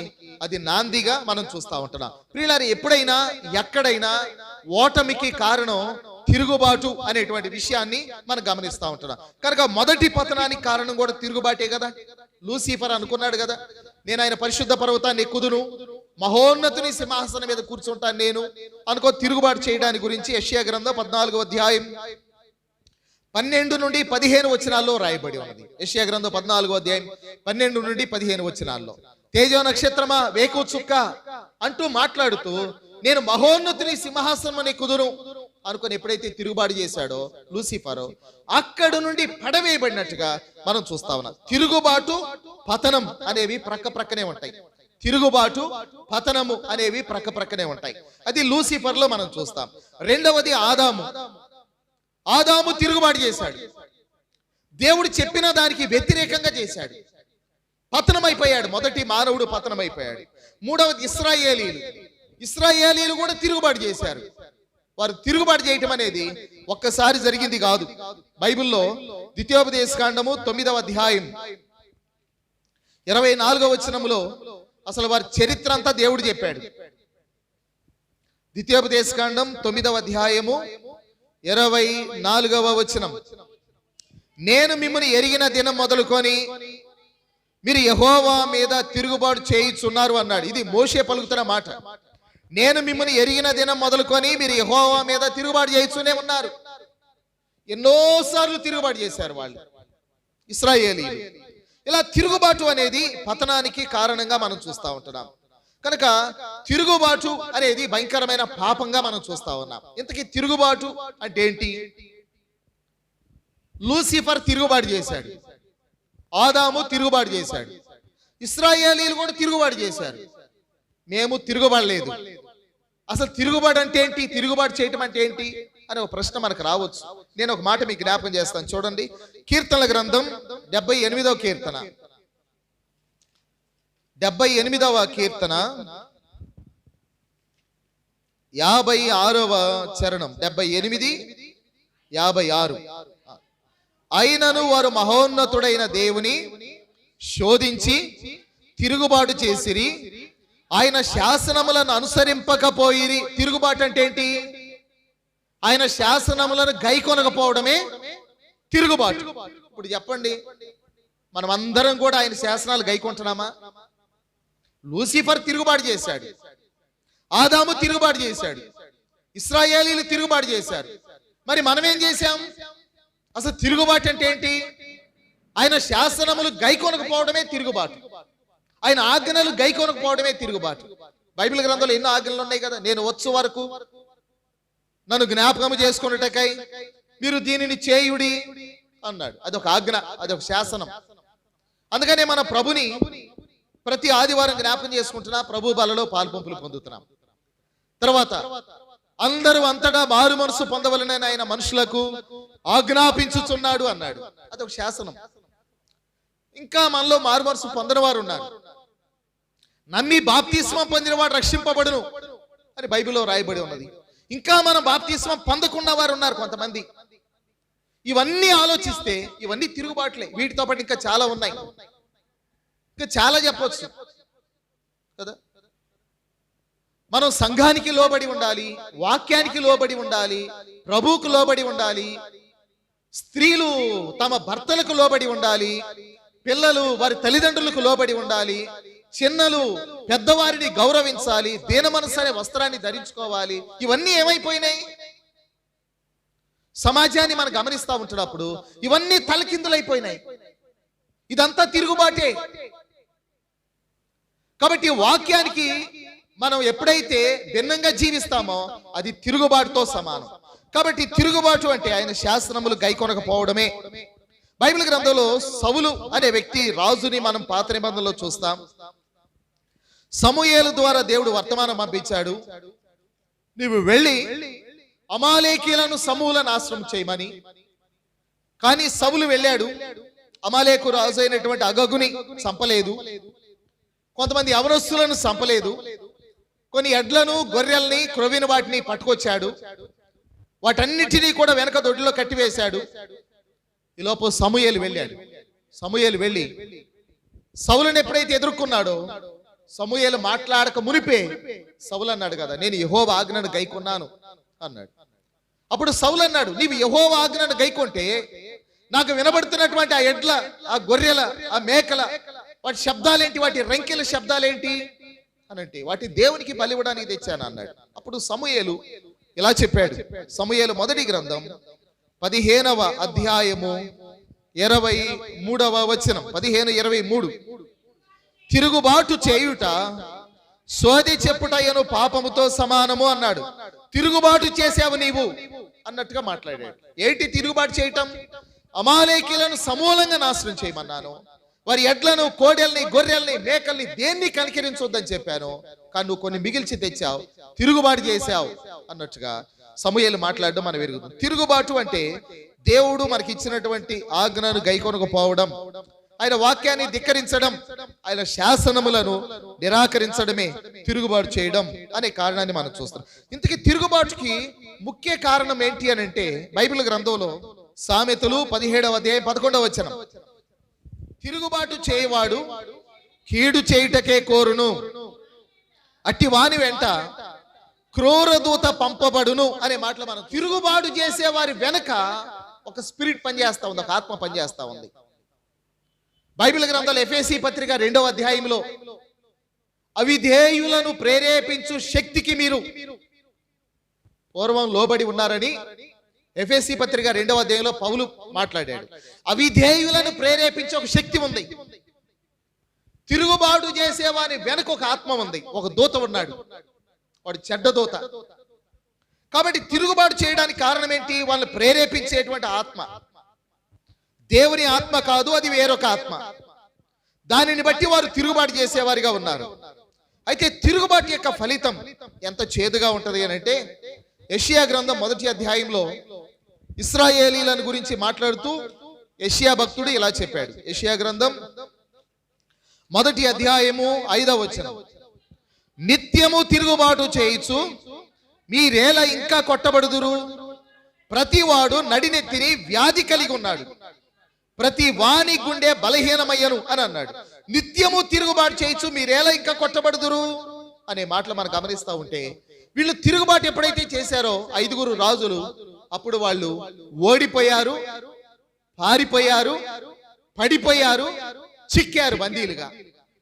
అది నాందిగా మనం చూస్తూ ఉంటున్నాం. ప్రియులారా, ఎప్పుడైనా ఎక్కడైనా ఓటమికి కారణం తిరుగుబాటు అనేటువంటి విషయాన్ని మనం గమనిస్తూ ఉంటున్నాం. కనుక మొదటి పతనానికి కారణం కూడా తిరుగుబాటే కదా. లూసిఫర్ అనుకున్నాడు కదా, నేను ఆయన పరిశుద్ధ పర్వతాన్ని ఎక్కుదును, మహోన్నతుని సింహాసనం మీద కూర్చుంటాను నేను అనుకో తిరుగుబాటు చేయడానికి గురించి యెషయా గ్రంథం 14వ అధ్యాయం 12 నుండి 15 వచనాల్లో రాయబడి ఉన్నది. యెషయా గ్రంథం 14వ అధ్యాయం 12 నుండి 15 వచనాల్లో తేజో నక్షత్రమా, వేకు చుక్క అంటూ మాట్లాడుతూ నేను మహోన్నతుని సింహాసనం ఎక్కుదును అనుకుని ఎప్పుడైతే తిరుగుబాటు చేశాడో లూసిఫర్, అక్కడి నుండి పడవేయబడినట్టుగా మనం చూస్తా ఉన్నాం. తిరుగుబాటు, పతనం అనేవి ప్రక్కనే ఉంటాయి. తిరుగుబాటు, పతనము అనేవి ప్రక్కనే ఉంటాయి. అది లూసిఫర్ లో మనం చూస్తాం. రెండవది ఆదాము తిరుగుబాటు చేశాడు. దేవుడు చెప్పిన దానికి వ్యతిరేకంగా చేశాడు, పతనమైపోయాడు. మొదటి మానవుడు పతనమైపోయాడు. మూడవది ఇశ్రాయేలీలు కూడా తిరుగుబాటు చేశారు. వారు తిరుగుబాటు చేయటం అనేది ఒక్కసారి జరిగింది కాదు. బైబిల్లో ద్వితీయోపదేశకాండము 9వ అధ్యాయం 24వ వచనములో అసలు వారి చరిత్ర అంతా దేవుడు చెప్పాడు. ద్వితీయోపదేశకాండం 9వ అధ్యాయము 24వ వచనం, నేను మిమ్మల్ని ఎరిగిన దినం మొదలుకొని మీరు యెహోవా మీద తిరుగుబాటు చేయుచున్నారు అన్నాడు. ఇది మోషే పలుకుతున్న మాట. నేను మిమ్మల్ని ఎరిగిన దినం మొదలుకొని మీరు యెహోవా మీద తిరుగుబాటు చేయుచునే ఉన్నారు. ఎన్నోసార్లు తిరుగుబాటు చేశారు వాళ్ళు, ఇశ్రాయేలీయులు. ఇలా తిరుగుబాటు అనేది పతనానికి కారణంగా మనం చూస్తూ ఉంటున్నాం. కనుక తిరుగుబాటు అనేది భయంకరమైన పాపంగా మనం చూస్తా ఉన్నాం. ఇంతకీ తిరుగుబాటు అంటే ఏంటి? లూసిఫర్ తిరుగుబాటు చేశాడు, ఆదాము తిరుగుబాటు చేశాడు, ఇశ్రాయేలీయులు కూడా తిరుగుబాటు చేశారు. మేము తిరుగుబాడలేదు. అసలు తిరుగుబాటు అంటే ఏంటి, తిరుగుబాటు చేయటం అంటే ఏంటి అనే ఒక ప్రశ్న మనకు రావచ్చు. నేను ఒక మాట మీకు జ్ఞాపకం చేస్తాను. చూడండి, కీర్తనల గ్రంథం 78వ కీర్తన 78వ కీర్తన 56వ చరణం 78:56 అయినను వారు మహోన్నతుడైన దేవుని శోధించి తిరుగుబాటు చేసిరి, ఆయన శాసనములను అనుసరింపకపోయిరి. తిరుగుబాటు అంటే ఏంటి? ఆయన శాసనములను గైకొనకపోవడమే తిరుగుబాటు. ఇప్పుడు చెప్పండి, మనం అందరం కూడా ఆయన శాసనాలు గైకొంటున్నామా? లూసిఫర్ తిరుగుబాటు చేశాడు, ఆదాము తిరుగుబాటు చేశాడు, ఇశ్రాయేలీలు తిరుగుబాటు చేశారు. మరి మనం ఏం చేశాం? అసలు తిరుగుబాటు అంటే ఏంటి? ఆయన శాసనములు గైకొనకపోవడమే తిరుగుబాటు, ఆయన ఆజ్ఞలు గైకొనకపోవడమే తిరుగుబాటు. బైబిల్ గ్రంథంలో ఎన్నో ఆజ్ఞలు ఉన్నాయి కదా. నేను వచ్చు వరకు నన్ను జ్ఞాపకము చేసుకున్నటకై మీరు దీనిని చేయుడి అన్నాడు. అదొక ఆజ్ఞ, అదొక శాసనం. అందుకనే మన ప్రభుని ప్రతి ఆదివారం జ్ఞాపకం చేసుకుంటున్నా, ప్రభు బలలో పాల్పంపులు పొందుతున్నాం. తర్వాత అందరూ అంతటా మారు మనసు పొందవలనని ఆయన మనుషులకు ఆజ్ఞాపించుచున్నాడు అన్నాడు. అదొక శాసనం. ఇంకా మనలో మారు మనసు పొందని వారు ఉన్నారు. నమ్మి బాప్తిస్మం పొందినవాడు రక్షింపబడును అని బైబిల్లో రాయబడి ఉన్నది. ఇంకా మనం బాప్తిస్మం పొందకున్న వారు ఉన్నారు కొంతమంది. ఇవన్నీ ఆలోచిస్తే ఇవన్నీ తిరుగుబాట్లే. వీటితో పాటు ఇంకా చాలా ఉన్నాయి, ఇంకా చాలా చెప్పొచ్చు కదా. మనం సంఘానికి లోబడి ఉండాలి, వాక్యానికి లోబడి ఉండాలి, ప్రభువుకు లోబడి ఉండాలి, స్త్రీలు తమ భర్తలకు లోబడి ఉండాలి, పిల్లలు వారి తల్లిదండ్రులకు లోబడి ఉండాలి, చిన్నలు పెద్దవారిని గౌరవించాలి, దీన మనసు అనే వస్త్రాన్ని ధరించుకోవాలి. ఇవన్నీ ఏమైపోయినాయి? సమాజాన్ని మనం గమనిస్తూ ఉంటున్నప్పుడు ఇవన్నీ తలకిందులైపోయినాయి. ఇదంతా తిరుగుబాటే. కాబట్టి వాక్యానికి మనం ఎప్పుడైతే భిన్నంగా జీవిస్తామో అది తిరుగుబాటుతో సమానం. కాబట్టి తిరుగుబాటు అంటే ఆయన శాసనములు గైకొనకపోవడమే. బైబిల్ గ్రంథంలో సౌలు అనే వ్యక్తి రాజుని మనం పాత నిబంధనలో చూస్తాం. సమూయేలు ద్వారా దేవుడు వర్తమానం పంపించాడు, నీవు వెళ్ళి అమాలేకీలను సమూల నాశనం చేయమని. కానీ సౌలు వెళ్ళాడు, అమాలేకు రాజు అయినటువంటి అగగుని చంపలేదు, కొంతమంది యవనస్తులను చంపలేదు, కొన్ని ఎడ్లను గొర్రెల్ని క్రొవ్విన వాటిని పట్టుకొచ్చాడు, వాటన్నిటినీ కూడా వెనక దొడ్డిలో కట్టివేశాడు. ఈలోపు సమూయేలు వెళ్ళాడు. సమూయేలు వెళ్ళి సౌలుని ఎప్పుడైతే ఎదుర్కొన్నాడో, సమూయేలు మాట్లాడక మునిపే సౌలు అన్నాడు కదా, నేను యెహోవా ఆజ్ఞను గైకొన్నాను అన్నాడు. అప్పుడు సౌలు అన్నాడు, నీవు యెహోవా ఆజ్ఞను గైకొంటే నాకు వినబడుతున్నటువంటి ఆ ఎడ్ల, ఆ గొర్రెల, ఆ మేకల వాటి శబ్దాలేంటి, వాటి రంకెల శబ్దాలేంటి అనంటే వాటి దేవునికి బలివ్వడానికి తెచ్చాను అన్నాడు. అప్పుడు సమూయేలు ఇలా చెప్పాడు. సమూయేలు మొదటి గ్రంథం 15వ అధ్యాయము 23వ వచనం, 15:23, తిరుగుబాటు చేయుట సోది చెప్పుటయను పాపముతో సమానము అన్నాడు. తిరుగుబాటు చేసావు నీవు అన్నట్టుగా మాట్లాడాడు. ఏంటి తిరుగుబాటు చేయటం? అమాలేకీలను సమూలంగా నాశనం చేయమన్నాను, వారి ఎడ్లను, కోడెల్ని, గొర్రెల్ని, మేకల్ని దేన్ని కనికరించొద్దని చెప్పాను, కానీ నువ్వు కొన్ని మిగిల్చి తెచ్చావు, తిరుగుబాటు చేశావు అన్నట్టుగా సమూయేలు మాట్లాడడం మనం ఎరుగుతుంది. తిరుగుబాటు అంటే దేవుడు మనకి ఇచ్చినటువంటి ఆజ్ఞను గైకొనకపోవడం, ఆయన వాక్యాన్ని ధిక్కరించడం, ఆయన శాసనములను నిరాకరించడమే తిరుగుబాటు చేయడం అనే కారణాన్ని మనం చూస్తాం. ఇంతకీ తిరుగుబాటుకి ముఖ్య కారణం ఏంటి అని అంటే బైబిల్ గ్రంథంలో సామెతలు 17వ అధ్యాయం 11వ వచనం, తిరుగుబాటు చేయవాడు కీడు చేయుటకే కోరును, అట్టి వాని వెంట క్రూరదూత పంపబడును అనే మాటలు మనం. తిరుగుబాటు చేసే వారి వెనక ఒక స్పిరిట్ పనిచేస్తా ఉంది, ఒక ఆత్మ పనిచేస్తా ఉంది. బైబిల్ గ్రంథంలో ఎఫెసీ పత్రిక 2వ అధ్యాయంలో అవిధేయులను ప్రేరేపించు శక్తికి మీరు పూర్వం లోబడి ఉన్నారని ఎఫెసీ పత్రిక 2వ అధ్యాయంలో పౌలు మాట్లాడాడు. అవిధేయులను ప్రేరేపించే ఒక శక్తి ఉంది. తిరుగుబాటు చేసేవాని వెనక ఒక ఆత్మ ఉంది, ఒక దూత ఉన్నాడు, వాడు చెడ్డ దూత. కాబట్టి తిరుగుబాటు చేయడానికి కారణం ఏంటి? వాళ్ళని ప్రేరేపించేటువంటి ఆత్మ దేవుని ఆత్మ కాదు, అది వేరొక ఆత్మ. దానిని బట్టి వారు తిరుగుబాటు చేసేవారిగా ఉన్నారు. అయితే తిరుగుబాటు యొక్క ఫలితం ఎంత చేదుగా ఉంటది అని అంటే యెషయా గ్రంథం 1వ అధ్యాయంలో ఇశ్రాయేలీలను గురించి మాట్లాడుతూ యెషయా భక్తుడు ఇలా చెప్పాడు. యెషయా గ్రంథం 1వ అధ్యాయము 5వ వచనం, నిత్యము తిరుగుబాటు చేయుచు మీరేలా ఇంకా కొట్టబడుదురు, ప్రతివాడు నడినెత్తిని వ్యాధి కలిగి ఉన్నాడు, ప్రతి వాని గుండె బలహీనమయ్యను అని అన్నాడు. నిత్యము తిరుగుబాటు చేయొచ్చు, మీరేలా ఇంకా కొట్టబడుదురు అనే మాటలు మనం గమనిస్తూ ఉంటే, వీళ్ళు తిరుగుబాటు ఎప్పుడైతే చేశారో 5గురు రాజులు, అప్పుడు వాళ్ళు ఓడిపోయారు, పారిపోయారు, పడిపోయారు, చిక్కారు బందీలుగా.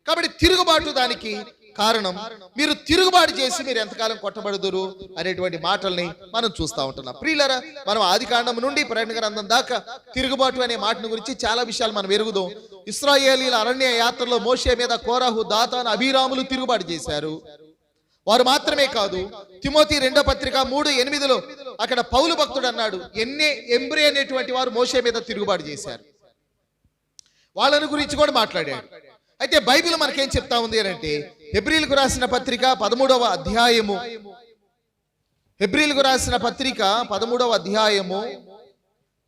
కాబట్టి తిరుగుబాటు దానికి కారణం. మీరు తిరుగుబాటు చేసి మీరు ఎంతకాలం కొట్టబడుదురు అనేటువంటి మాటల్ని మనం చూస్తూ ఉంటున్నాం. ప్రియులారా, మనం ఆదికాండం నుండి ప్రకటన గ్రంథం దాకా తిరుగుబాటు అనే మాటను గురించి చాలా విషయాలు మనం ఎరుగుదాం. ఇశ్రాయేలీల అరణ్య యాత్రలో మోషే మీద కోరాహు, దాతాను, అబీరాములు తిరుగుబాటు చేశారు. వారు మాత్రమే కాదు, తిమోతి 2వ పత్రిక 3:8లో అక్కడ పౌలు భక్తుడు అన్నాడు, ఎంబ్రే అనేటువంటి వారు మోషే మీద తిరుగుబాటు చేశారు. వాళ్ళని గురించి కూడా మాట్లాడాడు. అయితే బైబిల్ మనకేం చెప్తా ఉంది అంటే హెబ్రీలకు రాసిన పత్రిక 13వ అధ్యాయము, హెబ్రీలకు రాసిన పత్రిక 13వ అధ్యాయము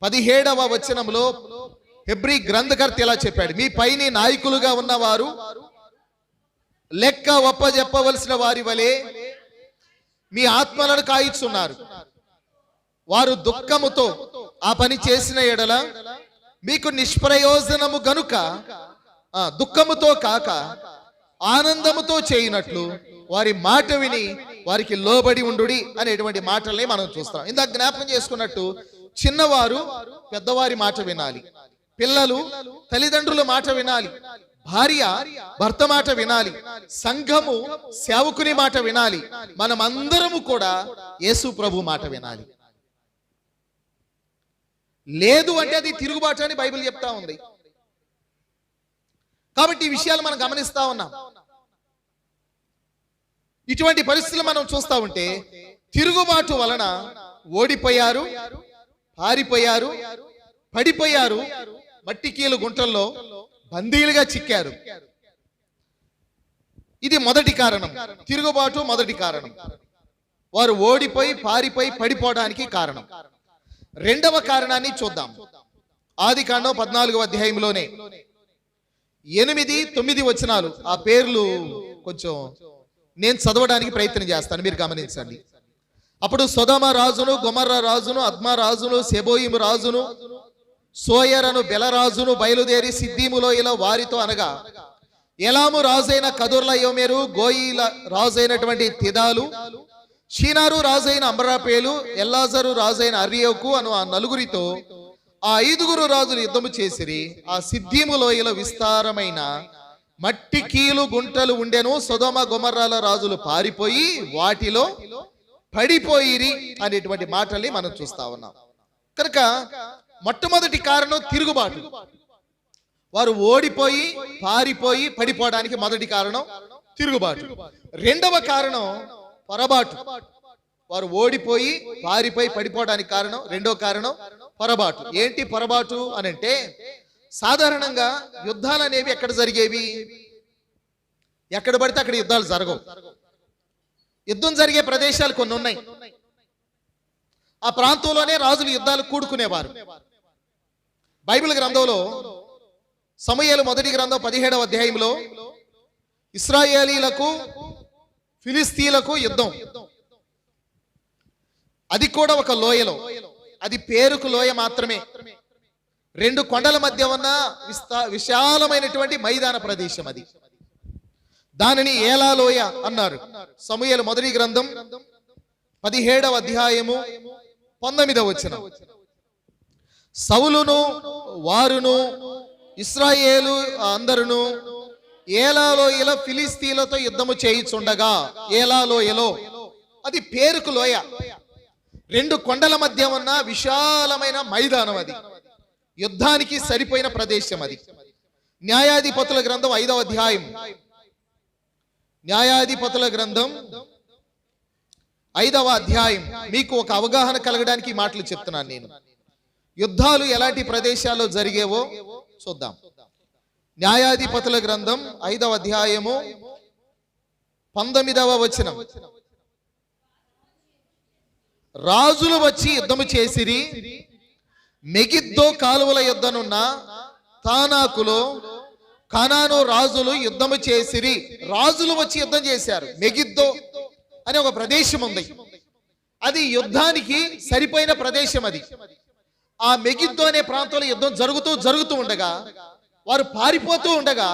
17వ వచనంలో హెబ్రీ గ్రంథకర్త ఇలా చెప్పాడు, మీ పైన నాయకులుగా ఉన్నవారు లెక్క ఒప్పజెప్పవలసిన వారి వలె మీ ఆత్మలను కాయిస్తున్నారు. వారు దుఃఖముతో ఆ పని చేసిన ఎడల మీకు నిష్ప్రయోజనము గనుక దుఃఖముతో కాక ఆనందముతో చేయనట్లు వారి మాట విని వారికి లోబడి ఉండుడి అనేటువంటి మాటల్ని మనం చూస్తాం. ఇందాక జ్ఞాపకం చేసుకున్నట్టు చిన్నవారు పెద్దవారి మాట వినాలి, పిల్లలు తల్లిదండ్రుల మాట వినాలి, భార్య భర్త మాట వినాలి, సంఘము సేవకుని మాట వినాలి, మనమందరము కూడా యేసు ప్రభు మాట వినాలి. లేదు అంటే అది తిరుగుబాటు అని బైబిల్ చెప్తా ఉంది. కాబట్టి ఈ విషయాలు మనం గమనిస్తా ఉన్నాం. ఇటువంటి పరిస్థితులు మనం చూస్తా ఉంటే తిరుగుబాటు వలన ఓడిపోయారు, పారిపోయారు, పడిపోయారు, మట్టికీలు గుంటల్లో బందీలుగా చిక్కారు. ఇది మొదటి కారణం. తిరుగుబాటు మొదటి కారణం. వారు ఓడిపోయి పారిపోయి పడిపోవడానికి కారణం. రెండవ కారణాన్ని చూద్దాం. ఆదికాండం 14వ అధ్యాయంలోనే 8, 9 వచనాలు. ఆ పేర్లు కొంచెం నేను చదవడానికి ప్రయత్నం చేస్తాను, మీరు గమనించండి. అప్పుడు సొదొమ రాజును, గొమొర్రా రాజును, అద్మా రాజును, సెబోయిము రాజును, సోయరను బెలరాజును బయలుదేరి సిద్దీములో ఇలా వారితో అనగా, ఎలాము రాజైన కదుర్లయోమెరు, గోయిల రాజైనటువంటి తిదాలు, షీనారు రాజైన అంబరాపేలు, ఎల్లాజరు రాజైన అర్యోకు అను ఆ నలుగురితో ఆ 5 రాజులు యుద్ధము చేసిరి. ఆ సిద్దీములో ఇలా విస్తారమైన మట్టి కీలు గుంటలు ఉండెను. సొదొమ గొమొర్రాల రాజులు పారిపోయి వాటిలో పడిపోయిరి అనేటువంటి మాటల్ని మనం చూస్తా ఉన్నాం. కనుక మొట్టమొదటి కారణం తిరుగుబాటు. వారు ఓడిపోయి పారిపోయి పడిపోవడానికి మొదటి కారణం తిరుగుబాటు. రెండవ కారణం పొరబాటు. వారు ఓడిపోయి పారిపోయి పడిపోవడానికి కారణం, రెండో కారణం పొరబాటు. ఏంటి పొరబాటు అని అంటే, సాధారణంగా యుద్ధాలు అనేవి ఎక్కడ జరిగేవి? ఎక్కడ పడితే అక్కడ యుద్ధాలు జరగవు. యుద్ధం జరిగే ప్రదేశాలు కొన్ని ఉన్నాయి. ఆ ప్రాంతంలోనే రాజులు యుద్ధాలు కూడుకునేవారు. బైబిల్ గ్రంథంలో సమూయేలు మొదటి గ్రంథం 17వ అధ్యాయంలో ఇశ్రాయేలీలకు ఫిలిస్తీన్లకు యుద్ధం. అది కూడా ఒక లోయలో, అది పేరుకు లోయ మాత్రమే. 2 కొండల మధ్య ఉన్న విశాలమైనటువంటి మైదాన ప్రదేశం అది. దానిని ఏలా లోయ అన్నారు. సమూయేలు మొదటి గ్రంథం 17వ అధ్యాయము 19వ వచనం. సౌలును వారును ఇశ్రాయేలు అందరును ఏలా లోయలో ఫిలిస్తీన్లతో యుద్ధము చేయుచుండగా, ఏలా లోయలో, అది పేరుకు లోయ, 2 కొండల మధ్య ఉన్న విశాలమైన మైదానం. అది యుద్ధానికి సరిపోయిన ప్రదేశం. అది న్యాయాధిపతుల గ్రంథం 5వ అధ్యాయం, న్యాయాధిపతుల గ్రంథం 5వ అధ్యాయం. మీకు ఒక అవగాహన కలగడానికి ఈ మాటలు చెప్తున్నాను నేను. యుద్ధాలు ఎలాంటి ప్రదేశాల్లో జరిగేవో చూద్దాం. న్యాయాధిపతుల గ్రంథం 5వ అధ్యాయము 19వ వచనం. రాజులు వచ్చి యుద్ధము చేసిరి, మెగిద్దో కాలువల యుద్ధనున్న తానాకులో కనాను రాజులు యుద్ధము చేసిరి. రాజులు వచ్చి యుద్ధం చేశారు. మెగిద్దో అనే ఒక ప్రదేశం ఉంది, అది యుద్ధానికి సరిపోయిన ప్రదేశం. అది ఆ మెగిద్దో అనే ప్రాంతంలో యుద్ధం జరుగుతూ ఉండగా, వారు పారిపోతూ ఉండగా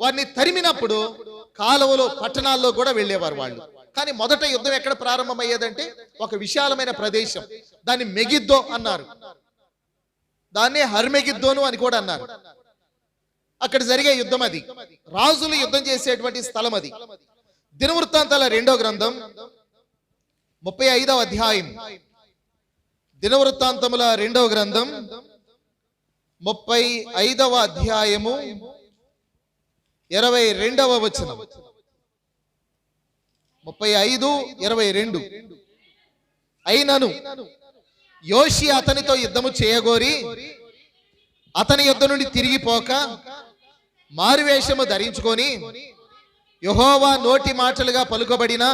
వారిని తరిమినప్పుడు కాలువలో పట్టణాల్లో కూడా వెళ్ళేవారు వాళ్ళు. కానీ మొదట యుద్ధం ఎక్కడ ప్రారంభమయ్యేదంటే ఒక విశాలమైన ప్రదేశం, దాన్ని మెగిద్దో అన్నారు. దాన్నే హర్మెగిద్దోను అని కూడా అన్నారు. అక్కడ జరిగే యుద్ధం అది, రాజులు యుద్ధం చేసేటువంటి స్థలం అది. దినవృత్తాంతాల 2వ గ్రంథం 35వ అధ్యాయం, దినవృత్తాంతముల 2వ గ్రంథం 35వ అధ్యాయము 22వ వచనం. 35:22. అయినను యోషి అతనితో యుద్ధము చేయగోరి అతని యుద్ధ నుండి తిరిగిపోక మారువేషము ధరించుకొని యెహోవా నోటి మాటలుగా పలుకబడిన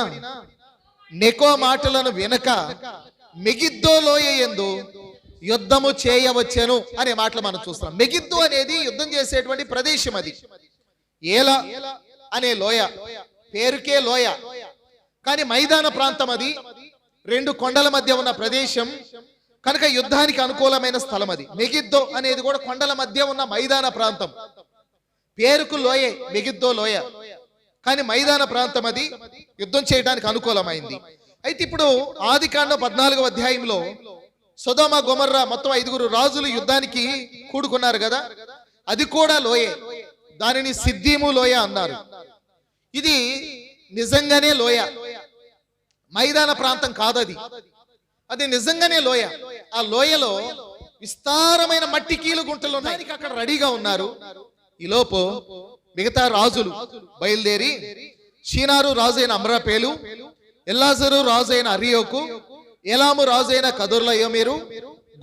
నెకో మాటలను వినక మెగిద్దో లోయ యందు యుద్ధము చేయవచ్చెను అనే మాటలు మనం చూస్తాం. మెగిద్దో అనేది యుద్ధం చేసేటువంటి ప్రదేశం. అది ఏలా అనే లోయ, పేరుకే లోయ, కానీ మైదాన ప్రాంతం. అది 2 కొండల మధ్య ఉన్న ప్రదేశం కనుక యుద్ధానికి అనుకూలమైన స్థలం. అది మెగిద్దో అనేది కూడా కొండల మధ్య ఉన్న మైదాన ప్రాంతం. పేరుకు లోయే మెగిద్దో లోయ, కానీ మైదాన ప్రాంతం. అది యుద్ధం చేయడానికి అనుకూలమైంది. అయితే ఇప్పుడు ఆదికాండం 14వ అధ్యాయంలో సొదొమ గొమొర్రా మొత్తం 5 రాజులు యుద్ధానికి కూడుకున్నారు కదా, అది కూడా లోయే. దానిని సిద్దీము లోయ అన్నారు. ఇది నిజంగానే లోయ, మైదాన ప్రాంతం కాదు అది. అది నిజంగానే లోయ. ఆ లోయలో విస్తారమైన మట్టి కీలు గుంటలు ఉన్నాయి. అక్కడ రెడీగా ఉన్నారు. ఈలోపు మిగతా రాజులు బయలుదేరి షీనారు రాజు అయిన అమ్రాపేలు, ఎల్లాజరు రాజు అయిన అరియోకు, ఏలాము రాజు అయిన కదుర్లయోమేరు,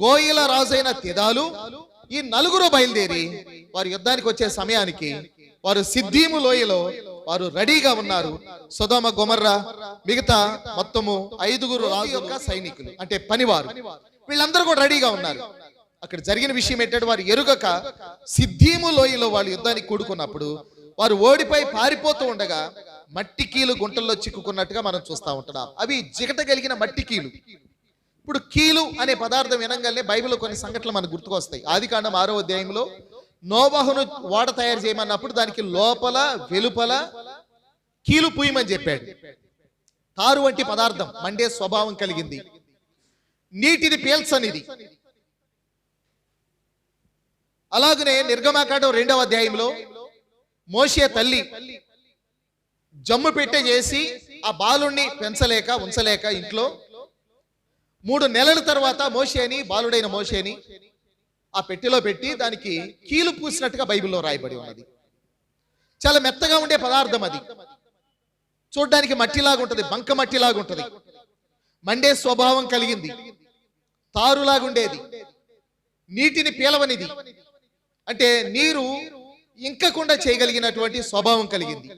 గోయిల రాజు అయిన తిదాలు, ఈ నలుగురు బయలుదేరి వారు యుద్ధానికి వచ్చే సమయానికి వారు సిద్దీము లోయలో వారు రెడీగా ఉన్నారు. సొదొమ గొమర్రా మిగతా మొత్తము 5 రాజు యొక్క సైనికులు అంటే పనివారు, వీళ్ళందరూ కూడా రెడీగా ఉన్నారు. అక్కడ జరిగిన విషయం ఏంటంటే వారు ఎరుగక సిద్దీము లోయలో వాళ్ళు యుద్ధానికి కూడుకున్నప్పుడు వారు ఓడిపోయి పారిపోతూ ఉండగా మట్టి కీలు గుంటల్లో చిక్కుకున్నట్టుగా మనం చూస్తూ ఉంటున్నాం. అవి జిగట కలిగిన మట్టి కీలు. ఇప్పుడు కీలు అనే పదార్థం వినంగానే బైబిల్లో కొన్ని సంఘటనలు మనకు గుర్తుకొస్తాయి. ఆదికాండం 6వ అధ్యాయంలో నోవహును ఓడ తయారు చేయమన్నప్పుడు దానికి లోపల వెలుపల కీలు పూయమని చెప్పాడు. తారు వంటి పదార్థం మండే స్వభావం కలిగింది, నీటిని పీల్చనిది. అలాగనే నిర్గమాకాండం 2వ అధ్యాయంలో మోషే తల్లి జమ్ము పెట్టె చేసి ఆ బాలుణ్ణి పెంచలేక ఉంచలేక ఇంట్లో 3 నెలల తర్వాత మోషేని, బాలుడైన మోషేని ఆ పెట్టెలో పెట్టి దానికి కీలు పూసినట్టుగా బైబిల్లో రాయబడి ఉన్నది. చాలా మెత్తగా ఉండే పదార్థం అది. చూడ్డానికి మట్టిలాగా ఉంటది, బంక మట్టిలాగా ఉంటది, మండే స్వభావం కలిగింది, తారులాగుండేది, నీటిని పీలవనిది, అంటే నీరు ఇంకకుండా చేయగలిగినటువంటి స్వభావం కలిగింది.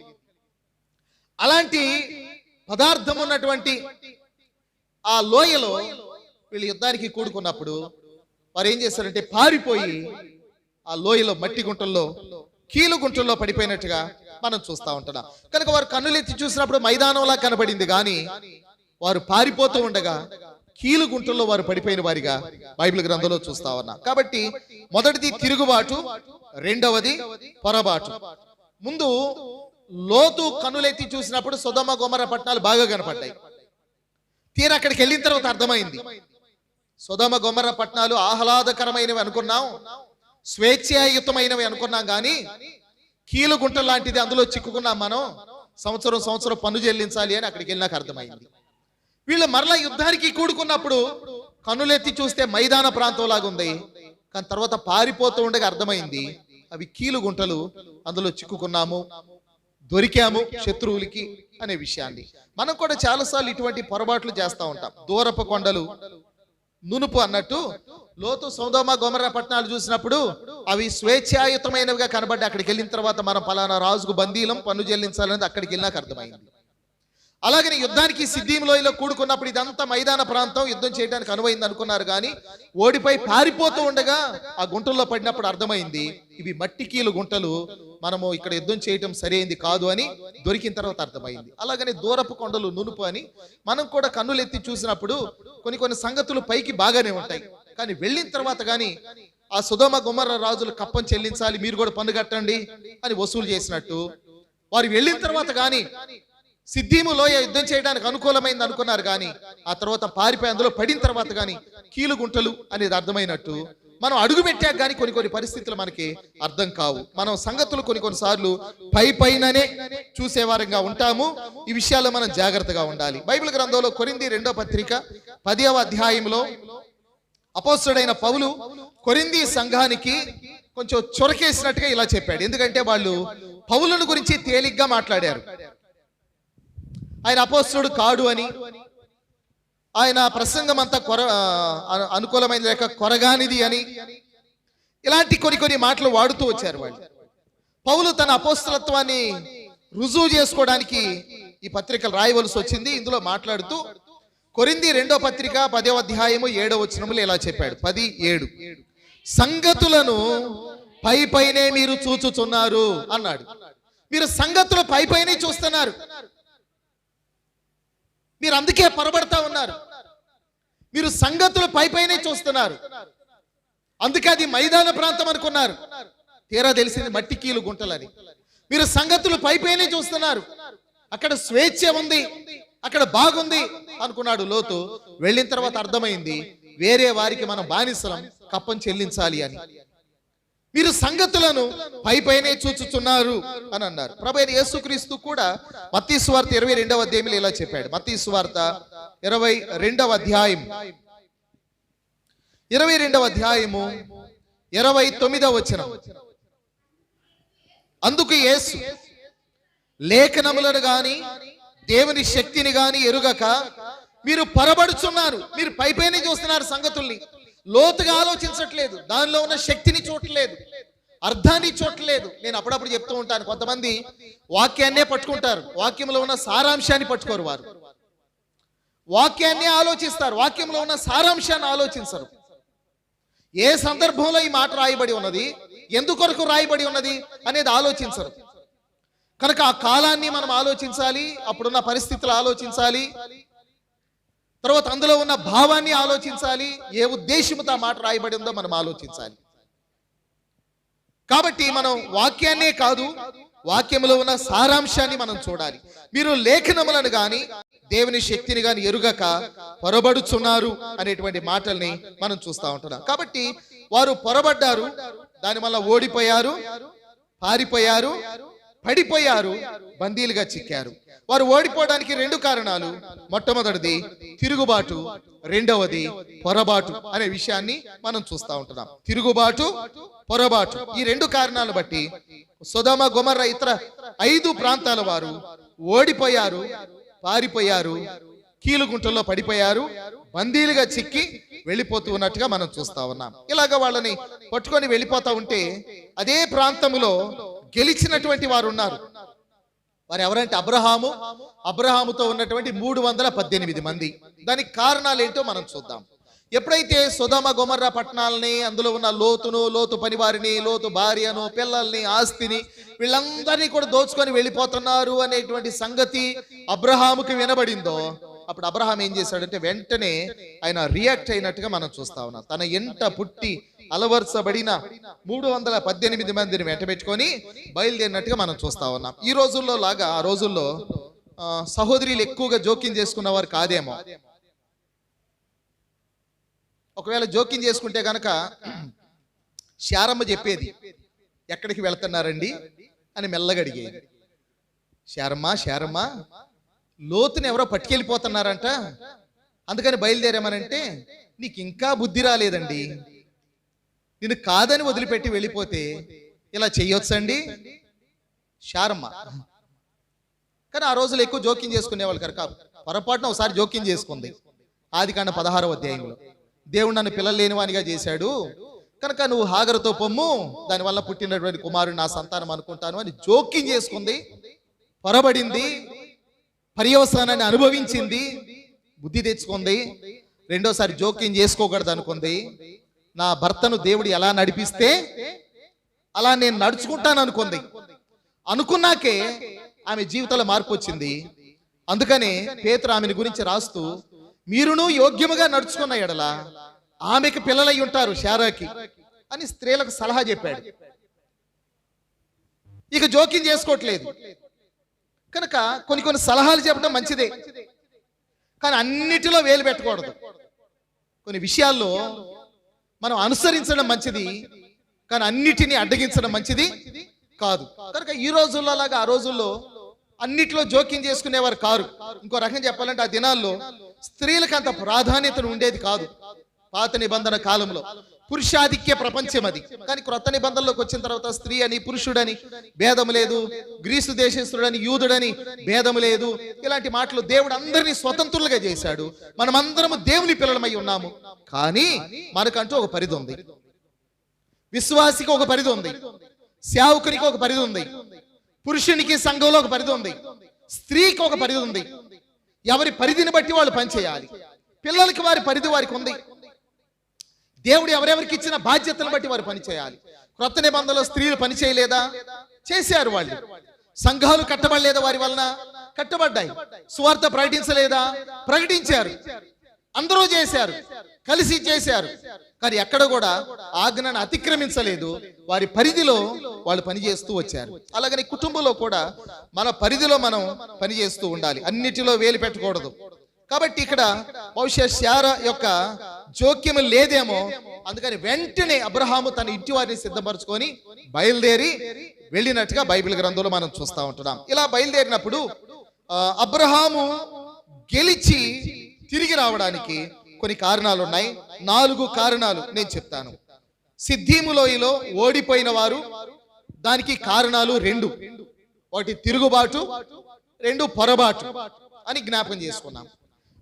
అలాంటి పదార్థం ఉన్నటువంటి ఆ లోయలో వీళ్ళు యుద్ధానికి కూడుకున్నప్పుడు వారు ఏం చేస్తారంటే పారిపోయి ఆ లోయలో మట్టి గుంటల్లో కీలు గుంటల్లో పడిపోయినట్టుగా మనం చూస్తూ ఉంటున్నాం. కనుక వారు కన్నులెత్తి చూసినప్పుడు మైదానంలా కనబడింది, కానీ వారు పారిపోతూ ఉండగా కీలు గుంటల్లో వారు పడిపోయిన వారిగా బైబిల్ గ్రంథంలో చూస్తా ఉన్నాం. కాబట్టి మొదటిది తిరుగుబాటు, రెండవది పొరబాటు. ముందు లోతు కన్నులెత్తి చూసినప్పుడు సొదొమ గొమొర్రా పట్టణాలు బాగా కనపడ్డాయి. తీరా అక్కడికి వెళ్ళిన తర్వాత అర్థమైంది సొదొమ గొమొర్రా పట్టణాలు ఆహ్లాదకరమైనవి అనుకున్నాం, స్వేచ్ఛాయుతమైనవి అనుకున్నాం, కానీ కీలు గుంట లాంటిది అందులో చిక్కుకున్నాం. మనం సంవత్సరం పన్ను చెల్లించాలి అని అక్కడికి వెళ్ళినాక అర్థమైంది. వీళ్ళు మరలా యుద్ధానికి కూడుకున్నప్పుడు కన్నులెత్తి చూస్తే మైదాన ప్రాంతం లాగా ఉంది, కానీ తర్వాత పారిపోతూ ఉండగా అర్థమైంది అవి కీలు గుంటలు, అందులో చిక్కుకున్నాము, దొరికాము శత్రువులకి అనే విషయాన్ని. మనం కూడా చాలాసార్లు ఇటువంటి పొరపాట్లు చేస్తూ ఉంటాం. దూరపు కొండలు నునుపు అన్నట్టు లోతు సొదొమ గొమొర్రా పట్టణాలు చూసినప్పుడు అవి స్వేచ్ఛాయుతమైనవిగా కనబడ్డ అక్కడికి వెళ్ళిన తర్వాత మనం పలానా రాజుకు బందీలం, పన్ను చెల్లించాలనేది అక్కడికి వెళ్ళినాక అర్థమైంది. అలాగని యుద్ధానికి సిద్దీము లోయలో కూడుకున్నప్పుడు ఇదంతా మైదాన ప్రాంతం, యుద్ధం చేయడానికి అనువైంది అనుకున్నారు, కానీ ఓడిపోయి పారిపోతూ ఉండగా ఆ గుంటల్లో పడినప్పుడు అర్థమైంది ఇవి మట్టి కీలు గుంటలు, మనము ఇక్కడ యుద్ధం చేయటం సరైంది కాదు అని దొరికిన తర్వాత అర్థమైంది. అలాగని దూరపు కొండలు నునుపు అని మనం కూడా కన్నులెత్తి చూసినప్పుడు కొన్ని సంగతులు పైకి బాగానే ఉంటాయి, కానీ వెళ్ళిన తర్వాత కానీ ఆ సొదొమ గొమొర్రా రాజులు కప్పం చెల్లించాలి, మీరు కూడా పన్ను కట్టండి అని వసూలు చేసినట్టు వారు వెళ్ళిన తర్వాత కానీ సిద్దీము లోయ యుద్ధం చేయడానికి అనుకూలమైంది అనుకున్నారు, కానీ ఆ తర్వాత పారిపోయి అందులో పడిన తర్వాత కానీ కీలు గుంటలు అనేది అర్థమైనట్టు మనం అడుగు పెట్టాక కానీ కొన్ని పరిస్థితులు మనకి అర్థం కావు. మనం సంగతులు కొన్ని సార్లు పైననే చూసేవారంగా ఉంటాము. ఈ విషయాల్లో మనం జాగ్రత్తగా ఉండాలి. బైబిల్ గ్రంథంలో కొరింథీ 2వ పత్రిక 10వ అధ్యాయంలో అపోస్తలుడైన పౌలు కొరింథీ సంఘానికి కొంచెం చొరకేసినట్టుగా ఇలా చెప్పాడు. ఎందుకంటే వాళ్ళు పౌలును గురించి తేలిగ్గా మాట్లాడారు. ఆయన అపోస్తలుడు కాడు అని, ఆయన ప్రసంగం అంతా అనుకూలమైన లేక కొరగానిది అని, ఇలాంటి కొన్ని మాటలు వాడుతూ వచ్చారు వాళ్ళు. పౌలు తన అపోస్తలత్వాన్ని రుజువు చేసుకోవడానికి ఈ పత్రికలు రాయవలసి వచ్చింది. ఇందులో మాట్లాడుతూ కొరింథీ 2వ పత్రిక 10వ అధ్యాయము 7వ వచనములో ఇలా చెప్పాడు. 10:7 సంగతులను పైనే మీరు చూచుచున్నారు అన్నాడు. మీరు సంగతులు పైనే చూస్తున్నారు, మీరు అందుకే పొరబడతా ఉన్నారు. మీరు సంగతులు పైనే చూస్తున్నారు, అందుకే అది మైదాన ప్రాంతం అనుకున్నారు, తీరా తెలిసింది మట్టి కీలు గుంటలని. మీరు సంగతులు పైనే చూస్తున్నారు, అక్కడ స్వేచ్ఛ ఉంది, అక్కడ బాగుంది అనుకున్నాడు లోతు. వెళ్ళిన తర్వాత అర్థమైంది వేరే వారికి మనం బానిసలం, కప్పం చెల్లించాలి అని. మీరు సంగతులను పైపైనే చూచుచున్నారు అని అన్నారు. ప్రభు అయిన యేసుక్రీస్తు కూడా మత్తయి సువార్త 22వ అధ్యాయంలో ఇలా చెప్పాడు. మత్తయి సువార్త 22వ అధ్యాయం 29వ వచనం. అందుకు యేసు, లేఖనములను గాని దేవుని శక్తిని గాని ఎరుగక మీరు పొరబడుచున్నారు. మీరు పైపైనే చూస్తున్నారు సంగతుల్ని, లోతుగా ఆలోచించట్లేదు, దానిలో ఉన్న శక్తిని చూడట్లేదు, అర్థాన్ని చూడట్లేదు. నేను అప్పుడప్పుడు చెప్తూ ఉంటాను, కొంతమంది వాక్యాన్నే పట్టుకుంటారు, వాక్యంలో ఉన్న సారాంశాన్ని పట్టుకోరు. వారు వాక్యాన్ని ఆలోచిస్తారు, వాక్యంలో ఉన్న సారాంశాన్ని ఆలోచించరు. ఏ సందర్భంలో ఈ మాట రాయబడి ఉన్నది, ఎందుకొరకు రాయబడి ఉన్నది అనేది ఆలోచించరు. కనుక ఆ కాలాన్ని మనం ఆలోచించాలి, అప్పుడున్న పరిస్థితులు ఆలోచించాలి, తర్వాత అందులో ఉన్న భావాన్ని ఆలోచించాలి, ఏ ఉద్దేశంతో ఆ మాట రాయబడి ఉందో మనం ఆలోచించాలి. కాబట్టి మనం వాక్యాన్నే కాదు, వాక్యంలో ఉన్న సారాంశాన్ని మనం చూడాలి. మీరు లేఖనములను గాని దేవుని శక్తిని గాని ఎరుగక పొరబడుచున్నారు అనేటువంటి మాటల్ని మనం చూస్తూ ఉంటున్నాం. కాబట్టి వారు పొరబడ్డారు, దాని వల్ల ఓడిపోయారు, పారిపోయారు, పడిపోయారు, బందీలుగా చిక్కారు. వారు ఓడిపోవడానికి 2 కారణాలు. మొట్టమొదటిది తిరుగుబాటు, రెండవది పొరబాటు అనే విషయాన్ని మనం చూస్తూ ఉంటున్నాం. తిరుగుబాటు, పొరబాటు, ఈ 2 కారణాలు బట్టి సొదొమ గొమొర్రా ఇతర 5 ప్రాంతాల వారు ఓడిపోయారు, పారిపోయారు, కీలుగుంటల్లో పడిపోయారు, బందీలుగా చిక్కి వెళ్ళిపోతూ ఉన్నట్టుగా మనం చూస్తా ఉన్నాం. ఇలాగ వాళ్ళని పట్టుకొని వెళ్ళిపోతా ఉంటే అదే ప్రాంతంలో గెలిచినటువంటి వారు ఉన్నారు. వారు ఎవరంటే అబ్రహాముతో ఉన్నటువంటి 318 మంది. దానికి కారణాలు ఏంటో మనం చూద్దాం. ఎప్పుడైతే సొదొమ గొమొర్రా పట్టణాలని, అందులో ఉన్న లోతు పనివారిని, లోతు భార్యను, పిల్లల్ని, ఆస్తిని, వీళ్ళందరినీ కూడా దోచుకొని వెళ్ళిపోతున్నారు అనేటువంటి సంగతి అబ్రహాముకి వినబడిందో, అప్పుడు అబ్రహాం ఏం చేశాడంటే వెంటనే ఆయన రియాక్ట్ అయినట్టుగా మనం చూస్తా ఉన్నాం. తన ఎంట పుట్టి అలవర్చబడిన 318 మందిని వెంట పెట్టుకొని బయలుదేరినట్టుగా మనం చూస్తా ఉన్నాం. ఈ రోజుల్లో లాగా ఆ రోజుల్లో సహోదరులు ఎక్కువగా జోక్యం చేసుకున్నవారు కాదేమో. ఒకవేళ జోక్యం చేసుకుంటే గనక శారమ్మ చెప్పేది, ఎక్కడికి వెళ్తున్నారండి అని మెల్లగా అడిగేది. శారమ్మ లోతుని ఎవరో పట్టుకెళ్ళిపోతున్నారంట, అందుకని బయలుదేరామనంటే, నీకు ఇంకా బుద్ధి రాలేదండి, నిన్ను కాదని వదిలిపెట్టి వెళ్ళిపోతే ఇలా చెయ్యొచ్చండి శారమ్మ. కానీ ఆ రోజులు ఎక్కువ జోక్యం చేసుకునేవాళ్ళు కనుక పొరపాటున ఒకసారి జోక్యం చేసుకుంది. ఆదికాండం 16వ అధ్యాయంలో, దేవుడు నన్ను పిల్లలు లేని వానిగా చేశాడు కనుక నువ్వు హాగరుతో పొమ్ము, దానివల్ల పుట్టినటువంటి కుమారుడు నా సంతానం అనుకుంటాను అని జోక్యం చేసుకుంది, పొరబడింది, పర్యవసానాన్ని అనుభవించింది, బుద్ధి తెచ్చుకుంది. రెండోసారి జోక్యం చేసుకోకూడదు అనుకుంది. నా భర్తను దేవుడు ఎలా నడిపిస్తే అలా నేను నడుచుకుంటాను అనుకుంది. అనుకున్నాకే ఆమె జీవితంలో మార్పు వచ్చింది. అందుకనే పేతురు ఆమెను గురించి రాస్తూ, మీరును యోగ్యముగా నడుచుకున్న ఎడల ఆమెకి పిల్లలై ఉంటారు శారాకి అని స్త్రీలకు సలహా చెప్పాడు. ఇక జోక్యం చేసుకోవట్లేదు కనుక కొన్ని సలహాలు చెప్పడం మంచిదే, కానీ అన్నిటిలో వేలు పెట్టకూడదు. కొన్ని విషయాల్లో మనం అనుసరించడం మంచిది, కానీ అన్నిటినీ అడ్డగించడం మంచిది కాదు. కనుక ఈ రోజుల్లో లాగా ఆ రోజుల్లో అన్నిట్లో జోక్యం చేసుకునేవారు కారు. ఇంకో రకంగా చెప్పాలంటే ఆ దినాల్లో స్త్రీలకు అంత ప్రాధాన్యత ఉండేది కాదు. పాత నిబంధన కాలంలో పురుషాధిక్య ప్రపంచం అది. కానీ క్రొత్త నిబంధనలోకి వచ్చిన తర్వాత స్త్రీ అని, పురుషుడని భేదము లేదు, గ్రీసు దేశస్తుడని, యూదుడని భేదము లేదు. ఇలాంటి మాటలు దేవుడు అందరినీ స్వతంత్రులుగా చేశాడు. మనమందరము దేవుని పిల్లలమై ఉన్నాము. కానీ మనకంటూ ఒక పరిధి ఉంది. విశ్వాసికి ఒక పరిధి ఉంది, సేవకునికి ఒక పరిధి ఉంది, పురుషునికి సంఘంలో ఒక పరిధి ఉంది, స్త్రీకి ఒక పరిధి ఉంది. ఎవరి పరిధిని బట్టి వాళ్ళు పనిచేయాలి. పిల్లలకి వారి పరిధి వారికి ఉంది. దేవుడు ఎవరెవరికి ఇచ్చిన బాధ్యతలను బట్టి వారు పనిచేయాలి. క్రొత్త నిబంధనలో స్త్రీలు పని చేయలేదా? చేశారు. వాళ్ళు సంఘాలు కట్టబడలేదా? వారి వలన కట్టబడ్డాయి. సువార్త ప్రకటించలేదా? ప్రకటించారు. అందరూ చేశారు, కలిసి చేశారు. కానీ ఎక్కడ కూడా ఆజ్ఞను అతిక్రమించలేదు. వారి పరిధిలో వాళ్ళు పనిచేస్తూ వచ్చారు. అలాగని కుటుంబంలో కూడా మన పరిధిలో మనం పనిచేస్తూ ఉండాలి, అన్నిటిలో వేలు పెట్టకూడదు. కాబట్టి ఇక్కడ బహుశా శారా యొక్క జోక్యం లేదేమో, అందుకని వెంటనే అబ్రహాము తన ఇంటి వారిని సిద్ధపరచుకొని బయలుదేరి వెళ్ళినట్టుగా బైబిల్ గ్రంథంలో మనం చూస్తూ ఉంటున్నాం. ఇలా బయలుదేరినప్పుడు అబ్రహాము గెలిచి తిరిగి రావడానికి కొన్ని కారణాలు ఉన్నాయి. 4 కారణాలు నేను చెప్తాను. సిద్దీము లోయలో ఓడిపోయిన వారు, దానికి కారణాలు 2. ఒకటి తిరుగుబాటు, 2 పొరబాటు అని జ్ఞాపకం చేసుకున్నాం.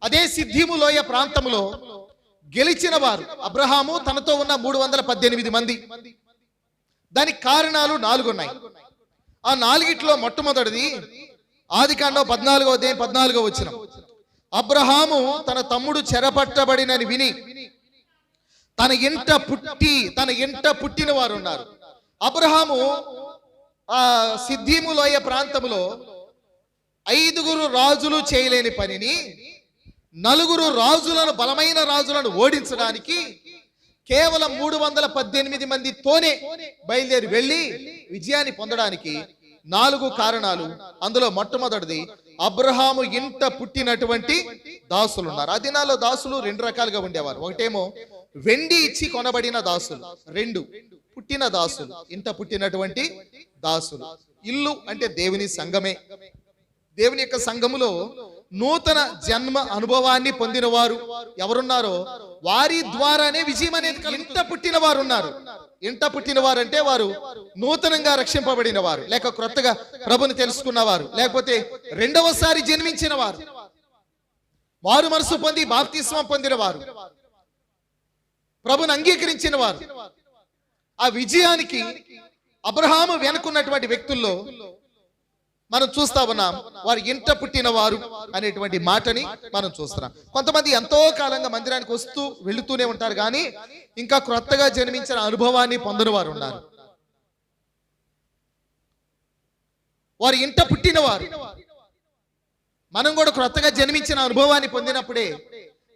అదే సిద్దీము లోయ ప్రాంతంలో గెలిచిన వారు అబ్రహాము తనతో ఉన్న 318 మంది. దానికి కారణాలు 4 ఉన్నాయి. ఆ 4ట్లో మొట్టమొదటిది ఆదికాండం 14వ అధ్యాయం 14వ వచనం. అబ్రహాము తన తమ్ముడు చెరపట్టబడినని విని తన ఇంట పుట్టిన వారు ఉన్నారు. అబ్రహాము ఆ సిద్దీము లోయ ప్రాంతంలో 5 రాజులు చేయలేని పనిని 4 రాజులను, బలమైన రాజులను ఓడించడానికి కేవలం 318 మందితోనే బయలుదేరి వెళ్ళి విజయాన్ని పొందడానికి 4 కారణాలు. అందులో మొట్టమొదటిది అబ్రహాము ఇంట పుట్టినటువంటి దాసులు ఉన్నారు. ఆ దినాల్లో దాసులు 2 రకాలుగా ఉండేవారు. ఒకటేమో వెండి ఇచ్చి కొనబడిన దాసులు, 2 పుట్టిన దాసులు, ఇంట పుట్టినటువంటి దాసులు. ఇల్లు అంటే దేవుని సంఘమే. దేవుని యొక్క సంఘములో నూతన జన్మ అనుభవాన్ని పొందిన వారు ఎవరున్నారో వారి ద్వారానే విజయం అనేది. ఇంట పుట్టిన వారు ఉన్నారు. ఇంట పుట్టిన వారు అంటే వారు నూతనంగా రక్షింపబడిన వారు, లేక క్రొత్తగా ప్రభుని తెలుసుకున్నవారు, లేకపోతే 2వసారి జన్మించిన వారు, వారు మనసు పొంది బాప్తిస్మం పొందిన వారు, ప్రభుని అంగీకరించిన వారు. ఆ విజయానికి అబ్రహాము వెనుకున్నటువంటి వ్యక్తుల్లో మనం చూస్తా ఉన్నాం. వారు ఇంట పుట్టిన వారు అనేటువంటి మాటని మనం చూస్తున్నాం. కొంతమంది ఎంతో కాలంగా మందిరానికి వస్తూ వెళుతూనే ఉంటారు, కానీ ఇంకా క్రొత్తగా జన్మించిన అనుభవాన్ని పొందిన వారు ఉన్నారు. వారు ఇంట పుట్టిన వారు. మనం కూడా క్రొత్తగా జన్మించిన అనుభవాన్ని పొందినప్పుడే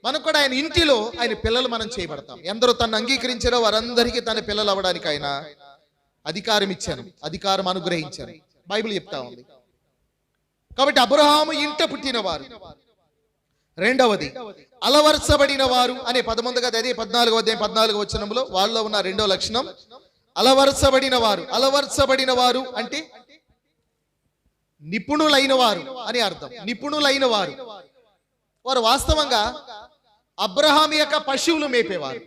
మనం కూడా ఆయన ఇంటిలో ఆయన పిల్లలు మనం చేయబడతాం. ఎందరో తను అంగీకరించారో వారందరికీ తన పిల్లలు అవ్వడానికి ఆయన అధికారం ఇచ్చాను, అధికారం అనుగ్రహించాను, బైబిల్ చెప్తా ఉంది. కాబట్టి అబ్రహాము ఇంట పుట్టిన వారు. 2వది అలవర్చబడిన వారు అనే పదం ఉంది కదా, అదే 14వ అధ్యాయం 14వ వచనంలో వాళ్ళలో ఉన్న 2వ లక్షణం అలవర్చబడిన వారు. అలవర్చబడిన వారు అంటే నిపుణులైన వారు అని అర్థం. నిపుణులైన వారు. వారు వాస్తవంగా అబ్రహాము యొక్క పశువులు మేపేవారు.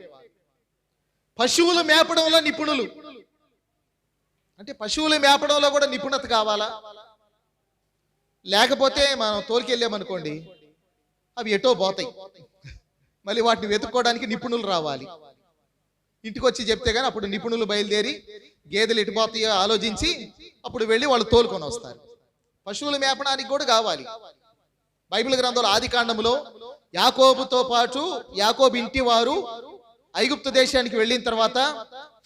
పశువులు మేపడంలో నిపుణులు. అంటే పశువులు మేపడంలో కూడా నిపుణత కావాలా? లేకపోతే మనం తోలుకెళ్ళామనుకోండి, అవి ఎటో పోతాయి. మళ్ళీ వాటిని వెతుక్కోవడానికి నిపుణులు రావాలి. ఇంటికి వచ్చి చెప్తే కానీ అప్పుడు నిపుణులు బయలుదేరి గేదెలు ఎటు పోతాయో ఆలోచించి అప్పుడు వెళ్ళి వాళ్ళు తోలుకొని వస్తారు. పశువులు మేపడానికి కూడా కావాలి. బైబిల్ గ్రంథంలో ఆదికాండములో యాకోబుతో పాటు యాకోబు ఇంటి వారు ఐగుప్తు దేశానికి వెళ్ళిన తర్వాత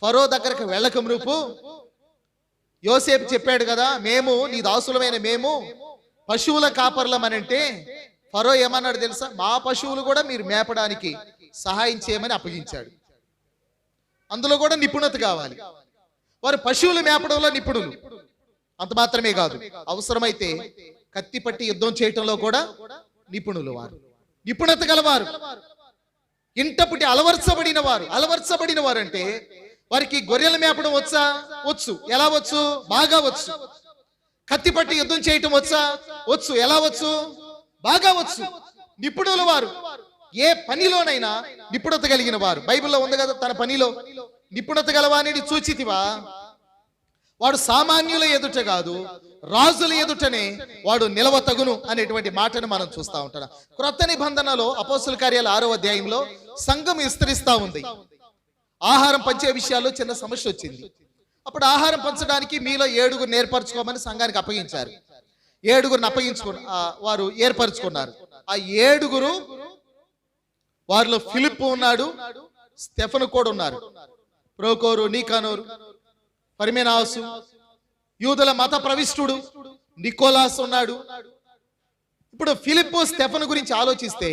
ఫరో దగ్గరకు వెళ్ళక మునుపు యోసేపు చెప్పాడు కదా, మేము నీ దాసులమైన మేము పశువుల కాపర్లమనంటే ఫరో ఏమన్నాడు తెలుసా? మా పశువులు కూడా మీరు మేపడానికి సహాయం చేయమని అప్పగించాడు. అందులో కూడా నిపుణత కావాలి. వారు పశువులు మేపడంలో నిపుణులు. అంత మాత్రమే కాదు, అవసరమైతే కత్తి పట్టి యుద్ధం చేయటంలో కూడా నిపుణులు. వారు నిపుణత గలవారు. ఇంట పుట్టి అలవర్చబడిన వారు. అలవర్చబడిన వారు అంటే వారికి గొర్రెలు మేపడం వచ్చా? వచ్చు. ఎలా వచ్చు? బాగా వచ్చు. కత్తి పట్టి యుద్ధం చేయటం వచ్చా? వచ్చు. ఎలా వచ్చు? బాగా వచ్చు. నిపుణులు వారు. ఏ పనిలోనైనా నిపుణత కలిగిన వారు. బైబిల్లో ఉంది కదా, తన పనిలో నిపుణత గలవానిని చూచితివా? వాడు సామాన్యుల ఎదుట కాదు, రాజుల ఎదుటనే వాడు నిలవతగును అనేటువంటి మాటను మనం చూస్తూ ఉంటాం. క్రొత్త నిబంధనలో అపోస్తుల కార్యాల 6వ అధ్యాయంలో సంఘం విస్తరిస్తా ఉంది. ఆహారం పంచే విషయాల్లో చిన్న సమస్య వచ్చింది. అప్పుడు ఆహారం పంచడానికి మీలో 7 నేర్పరచుకోమని సంఘానికి అప్పగించారు. 7 వారు ఏర్పరచుకున్నారు. ఆ 7 వారిలో ఫిలిప్పు ఉన్నాడు, స్టెఫను కూడా ఉన్నారు, ప్రోకోరు, నీకానోరు, పర్మెనాసు, యూదుల మత ప్రవిష్టుడు నికోలాస్ ఉన్నాడు. ఇప్పుడు ఫిలిప్పు, స్టెఫను గురించి ఆలోచిస్తే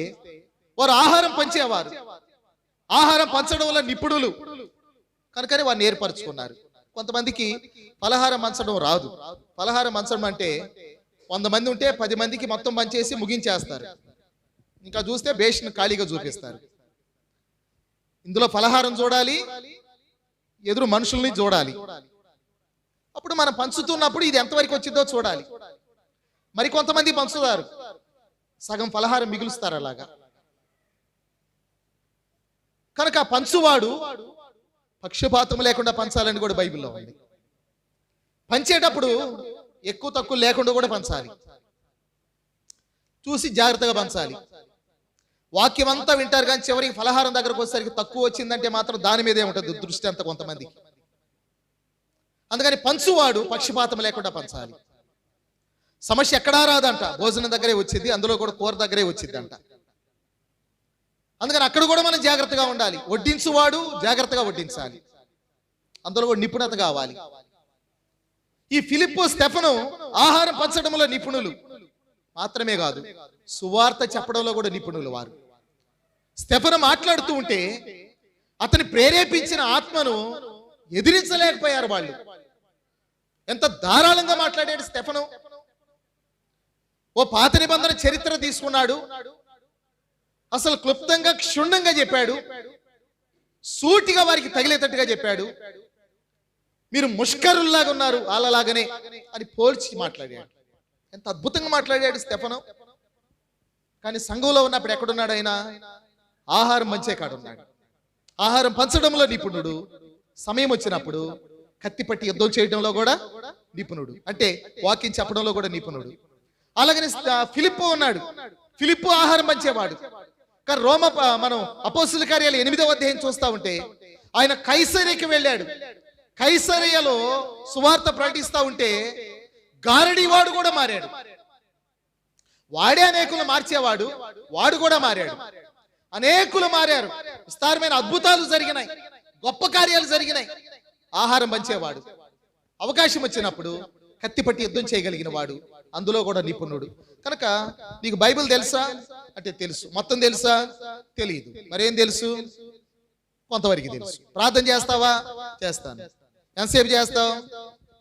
వారు ఆహారం పంచేవారు. ఆహారం పంచడంలో నిపుణులు కనుకనే వారిని ఏర్పరచుకున్నారు. కొంతమందికి పలహారం పంచడం రాదు. పలహారం పంచడం అంటే 100 మంది ఉంటే 10 మందికి మొత్తం పంచేసి ముగించేస్తారు. ఇంకా చూస్తే బేషన్ ఖాళీగా చూపిస్తారు. ఇందులో ఫలహారం చూడాలి, ఎదురు మనుషుల్ని చూడాలి. అప్పుడు మనం పంచుతున్నప్పుడు ఇది ఎంతవరకు వచ్చిందో చూడాలి. మరి కొంతమంది పంచుతారు, సగం ఫలహారం మిగులుస్తారు అలాగా. కనుక ఆ పంచువాడు పక్షపాతం లేకుండా పంచాలని కూడా బైబిల్లో ఉంది. పంచేటప్పుడు ఎక్కువ తక్కువ లేకుండా కూడా పంచాలి, చూసి జాగ్రత్తగా పంచాలి. వాక్యం అంతా వింటారు కానీ చివరికి ఫలహారం దగ్గరకు వచ్చేసరికి తక్కువ వచ్చిందంటే మాత్రం దాని మీదే ఉంటుంది దృష్టి అంత కొంతమందికి. అందుకని పంచువాడు పక్షపాతం లేకుండా పంచాలి. సమస్య ఎక్కడా రాదంట, భోజనం దగ్గరే వచ్చింది, అందులో కూడా కూర దగ్గరే వచ్చింది అంట. అందుకని అక్కడ కూడా మనం జాగ్రత్తగా ఉండాలి. వడ్డించువాడు జాగ్రత్తగా వడ్డించాలి, అందులో కూడా నిపుణత కావాలి. ఈ ఫిలిప్పు స్టెఫను ఆహారం పంచడంలో నిపుణులు మాత్రమే కాదు, సువార్త చెప్పడంలో కూడా నిపుణులు వారు. స్టెఫను మాట్లాడుతూ ఉంటే అతని ప్రేరేపించిన ఆత్మను ఎదిరించలేకపోయారు వాళ్ళు. ఎంత ధారాళంగా మాట్లాడాడు స్టెఫను. ఓ పాత నిబంధన చరిత్ర తీసుకున్నాడు, అసలు క్లుప్తంగా క్షుణ్ణంగా చెప్పాడు, సూటిగా వారికి తగిలేటట్టుగా చెప్పాడు. మీరు ముష్కరుల్లాగా ఉన్నారు వాళ్ళలాగానే అని పోల్చి మాట్లాడాడు. ఎంత అద్భుతంగా మాట్లాడాడు స్టెఫను. కానీ సంఘంలో ఉన్నప్పుడు ఎక్కడున్నాడు ఆయన? ఆహారం పంచే కాడున్నాడు. ఆహారం పంచడంలో నిపుణుడు, సమయం వచ్చినప్పుడు కత్తి పట్టి యుద్ధం చేయడంలో కూడా నిపుణుడు, అంటే వాక్యం చెప్పడంలో కూడా నిపుణుడు. అలాగనే ఫిలిప్పు ఉన్నాడు, ఫిలిప్పు ఆహారం పంచేవాడు. కానీ మనం అపోస్తుల కార్యాలు 8వ అధ్యాయం చూస్తా ఉంటే ఆయన కైసరియకి వెళ్ళాడు. కైసరియలో సువార్త ప్రకటిస్తా ఉంటే గారడీవాడు కూడా మారాడు. వాడే అనేకులు మార్చేవాడు, వాడు కూడా మారాడు. అనేకులు మారారు, విస్తారమైన అద్భుతాలు జరిగినాయి, గొప్ప కార్యాలు జరిగినాయి. ఆహారం పంచేవాడు, అవకాశం వచ్చినప్పుడు కత్తి పట్టి యుద్ధం చేయగలిగిన వాడు, అందులో కూడా నిపుణుడు. కనుక నీకు బైబిల్ తెలుసా అంటే తెలుసు, మొత్తం తెలుసా తెలియదు, మరేం తెలుసు? కొంతవరకు తెలుసు. ప్రార్థన చేస్తావా? చేస్తాను. ఎంతసేపు చేస్తావు?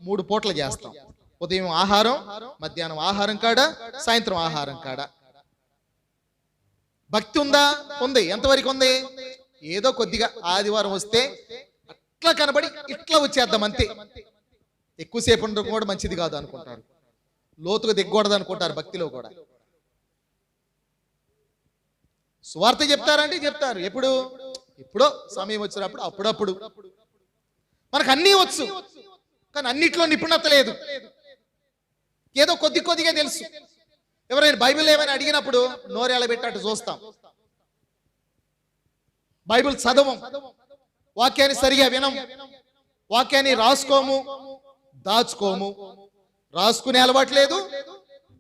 3 పూటలు చేస్తాం. ఉదయం ఆహారం, మధ్యాహ్నం ఆహారం కాడ, సాయంత్రం ఆహారం కాడ. భక్తి ఉందా? ఉంది. ఎంతవరకు ఉంది? ఏదో కొద్దిగా ఆదివారం వస్తే అట్లా కనబడి ఇట్లా వచ్చేద్దాం అంతే. ఎక్కువసేపు ఉండడం కూడా మంచిది కాదు అనుకుంటారు, లోతుగా దిగకూడదు అనుకుంటారు భక్తిలో కూడా. సువార్త చెప్తారంటే చెప్తారు, ఎప్పుడో సమయం వచ్చినప్పుడు, అప్పుడప్పుడు. మనకు అన్నీ వచ్చు కానీ అన్నిట్లో నిపుణత లేదు, ఏదో కొద్దిగా తెలుసు. ఎవరైనా బైబిల్ ఏమైనా అడిగినప్పుడు నోరేళ్ళ పెట్టట్టు చూస్తాం, బైబిల్ చదవం, వాక్యాన్ని సరిగా వినం, వాక్యాన్ని రాసుకోము, దాచుకోము. రాసుకునే అలవాటు లేదు,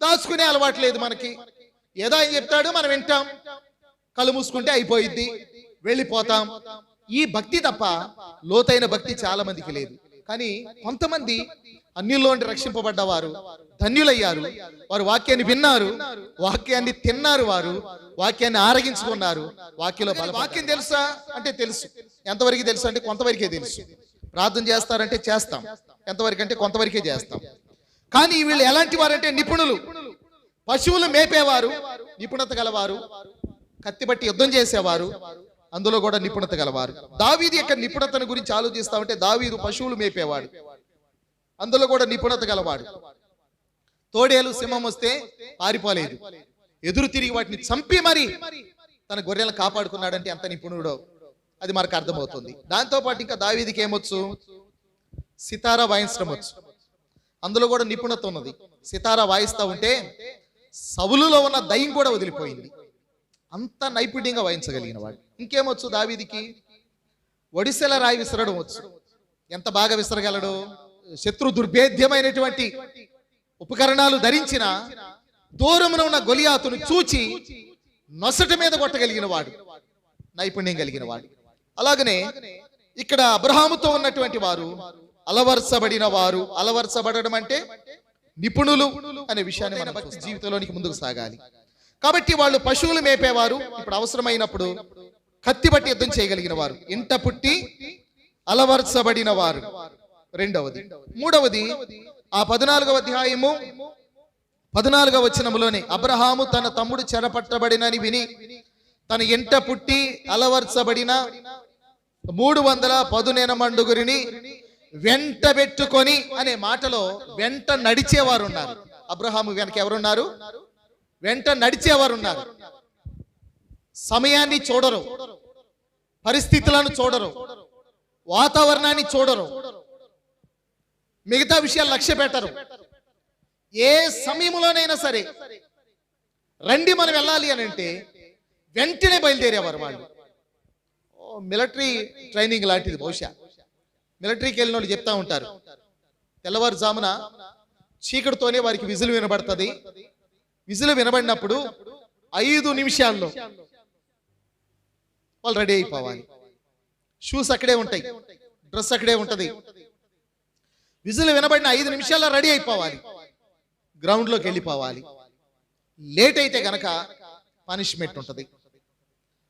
దాచుకునే అలవాటు లేదు మనకి. ఏదో ఆయన చెప్తాడు మనం వింటాం, కళ్ళు మూసుకుంటే అయిపోయిద్ది, వెళ్ళిపోతాం. ఈ భక్తి తప్ప లోతైన భక్తి చాలా మందికి లేదు. కానీ కొంతమంది అన్నిలోంటి రక్షింపబడ్డవారు ధన్యులయ్యారు. వారు వాక్యాన్ని విన్నారు, వాక్యాన్ని తిన్నారు, వారు వాక్యాన్ని ఆరగించుకున్నారు. వాక్యం తెలుసా అంటే తెలుసు. ఎంతవరకు తెలుసు అంటే కొంతవరకే తెలుసు. ప్రార్థన చేస్తారంటే చేస్తాం, ఎంతవరకు అంటే కొంతవరకే చేస్తాం. కానీ వీళ్ళు ఎలాంటి వారంటే నిపుణులు. పశువులు మేపేవారు నిపుణత గలవారు, కత్తి బట్టి యుద్ధం చేసేవారు, అందులో కూడా నిపుణత గలవారు. దావీదు యొక్క నిపుణతను గురించి ఆలోచిస్తామంటే దావీదు పశువులు మేపేవాడు, అందులో కూడా నిపుణత గలవాడు. తోడేలు సింహం వస్తే పారిపోలేదు, ఎదురు తిరిగి వాటిని చంపి మరి తన గొర్రెలను కాపాడుకున్నాడంటే ఎంత నిపుణుడో అది మనకు అర్థమవుతుంది. దాంతోపాటు ఇంకా దావీదుకి ఏమొచ్చు? సితారా వాయించడం వచ్చు, అందులో కూడా నిపుణత ఉన్నది. సితారా వాయిస్తా ఉంటే సవులులో ఉన్న దయ్యం కూడా వదిలిపోయింది, అంత నైపుణ్యంగా వాయించగలిగిన వాడు. ఇంకేమొచ్చు దావీదికి? ఒడిసెల రాయి విసరడం వచ్చు. ఎంత బాగా విసరగలడు! శత్రు దుర్భేద్యమైనటువంటి ఉపకరణాలు ధరించిన దూరమున ఉన్న గొలియాతును చూచి నొసట మీద కొట్టగలిగిన వాడు, నైపుణ్యం కలిగిన వాడు. అలాగనే ఇక్కడ అబ్రహాముతో ఉన్నటువంటి వారు అలవర్చబడిన వారు. అలవర్చబడడం అంటే నిపుణులు అనే విషయాన్ని మన భక్తి జీవితంలోనికి ముందుకు సాగాలి. కాబట్టి వాళ్ళు పశువులు మేపేవారు, ఇప్పుడు అవసరమైనప్పుడు కత్తి బట్టి యుద్ధం చేయగలిగిన వారు, ఇంట పుట్టి అలవర్చబడిన వారు. రెండవది. మూడవది, ఆ 14వ అధ్యాయము 14వ వచనములోనే అబ్రహాము తన తమ్ముడు చెరపట్టబడినని విని తన ఇంట పుట్టి అలవర్చబడిన 310 మండుగురిని వెంట పెట్టుకొని అనే మాటలో వెంట నడిచేవారు ఉన్నారు. అబ్రహాము వెనక ఎవరున్నారు? వెంట నడిచేవారు ఉన్నారు. సమయాన్ని చూడరు, పరిస్థితులను చూడరు, వాతావరణాన్ని చూడరు, మిగతా విషయాలు లక్ష్య పెట్టరు. ఏ సమయంలోనైనా సరే రండి మనం వెళ్ళాలి అని అంటే వెంటనే బయలుదేరేవారు వాళ్ళు. మిలిటరీ ట్రైనింగ్ లాంటిది. బహుశా మిలిటరీకి వెళ్ళిన వాళ్ళు చెప్తా ఉంటారు, తెల్లవారుజామున చీకటితోనే వారికి విజులు వినబడుతుంది. విజులు వినబడినప్పుడు 5 నిమిషాల్లో వాళ్ళు రెడీ అయిపోవాలి. షూస్ అక్కడే ఉంటాయి, డ్రెస్ అక్కడే ఉంటది. విజులు వినబడిన 5 నిమిషాల్లో రెడీ అయిపోవాలి, గ్రౌండ్లోకి వెళ్ళిపోవాలి. లేట్ అయితే గనక పనిష్మెంట్ ఉంటుంది.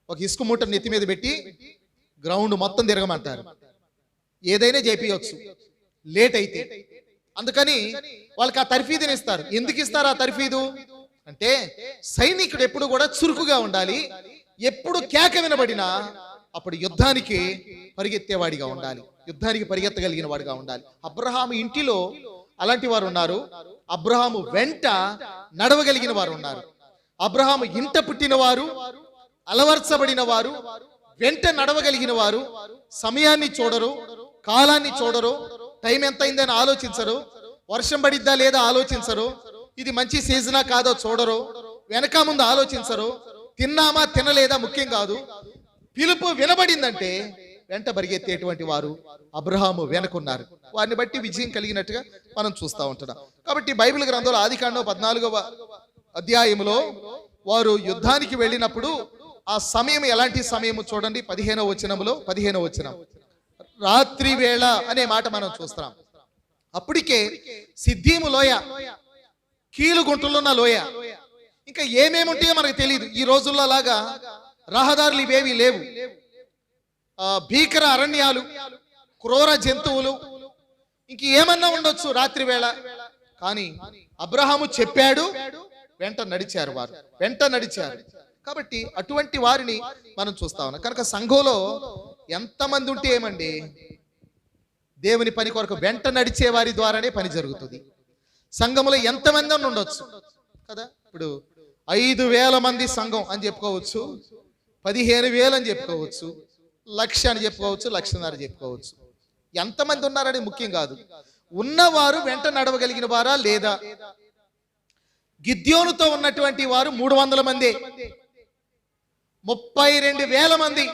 ఒక ఇసుక మూట నెత్తి మీద పెట్టి గ్రౌండ్ మొత్తం తిరగమంటారు. ఏదైనా చేపియొచ్చు లేట్ అయితే. అందుకని వాళ్ళకి ఆ తర్ఫీదుని ఇస్తారు. ఎందుకు ఇస్తారు ఆ తర్ఫీదు అంటే, సైనికుడు ఎప్పుడు కూడా చురుకుగా ఉండాలి. ఎప్పుడు కేక వినబడినా అప్పుడు యుద్ధానికి పరిగెత్తేవాడిగా ఉండాలి, యుద్ధానికి పరిగెత్తగలిగిన వాడిగా ఉండాలి. అబ్రహాము ఇంటిలో అలాంటి వారు ఉన్నారు. అబ్రహాము వెంట నడవగలిగిన వారు ఉన్నారు. అబ్రహాము ఇంట పుట్టిన వారు, అలవర్చబడిన వారు, వెంట నడవగలిగిన వారు. సమయాన్ని చూడరు, కాలాన్ని చూడరు, టైం ఎంత అయిందని ఆలోచించరు, వర్షం పడిద్దా లేదా ఆలోచించరు, ఇది మంచి సీజనా కాదో చూడరు, వెనక ముందు ఆలోచించరు, తిన్నామా తినలేదా ముఖ్యం కాదు. పిలుపు వినబడిందంటే వెంట పరిగెత్తేటువంటి వారు అబ్రహాము వెనుకున్నారు. వారిని బట్టి విజయం కలిగినట్టుగా మనం చూస్తూ ఉంటున్నాం. కాబట్టి బైబిల్ గ్రంథంలో ఆదికాండం 14వ అధ్యాయంలో వారు యుద్ధానికి వెళ్ళినప్పుడు ఆ సమయం ఎలాంటి సమయము చూడండి. 15వ వచనం రాత్రి వేళ అనే మాట మనం చూస్తున్నాం. అప్పటికే సిద్దీము లోయ, కీలు గుంటలున్న లోయ, ఇంకా ఏమేమి ఉంటాయో మనకు తెలియదు. ఈ రోజుల్లో లాగా రహదారులు ఇవేవి లేవు. భీకర అరణ్యాలు, క్రూర జంతువులు, ఇంక ఏమన్నా ఉండొచ్చు రాత్రి వేళ. కానీ అబ్రహాము చెప్పాడు, వెంట నడిచారు వారు, వెంట నడిచారు. కాబట్టి అటువంటి వారిని మనం చూస్తా ఉన్నాం. కనుక సంఘంలో ఎంతమంది ఉంటే ఏమండి, దేవుని పని కొరకు వెంట నడిచే వారి ద్వారానే పని జరుగుతుంది. సంఘంలో ఎంతమంది అని ఉండొచ్చు కదా. ఇప్పుడు 5,000 మంది సంఘం అని చెప్పుకోవచ్చు, 15,000 అని చెప్పుకోవచ్చు, 1,00,000 అని చెప్పుకోవచ్చు, 1,50,000 చెప్పుకోవచ్చు. ఎంతమంది ఉన్నారని ముఖ్యం కాదు. ఉన్నవారు వెంట నడవగలిగిన వారా లేదా? గిద్యోనుతో ఉన్నటువంటి వారు 300 మంది, 32,000 మంది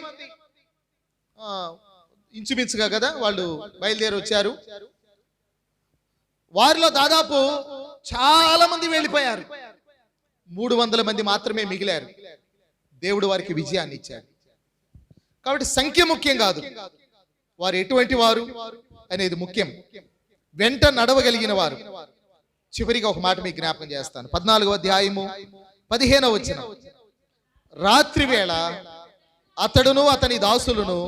ఇంచుమించుగా కదా వాళ్ళు బయలుదేరి వచ్చారు. వారిలో దాదాపు చాలా మంది వెళ్ళిపోయారు, 300 మంది మాత్రమే మిగిలారు. దేవుడు వారికి విజయాన్ని ఇచ్చాడు. కాబట్టి సంఖ్య ముఖ్యం కాదు, వారు ఎటువంటి వారు అనేది ముఖ్యం. వెంట నడవగలిగిన వారు. చివరిగా ఒక మాట మీకు జ్ఞాపకం చేస్తాను. 14వ అధ్యాయము 15వ వచనం. రాత్రి వేళ అతడును అతని దాసులను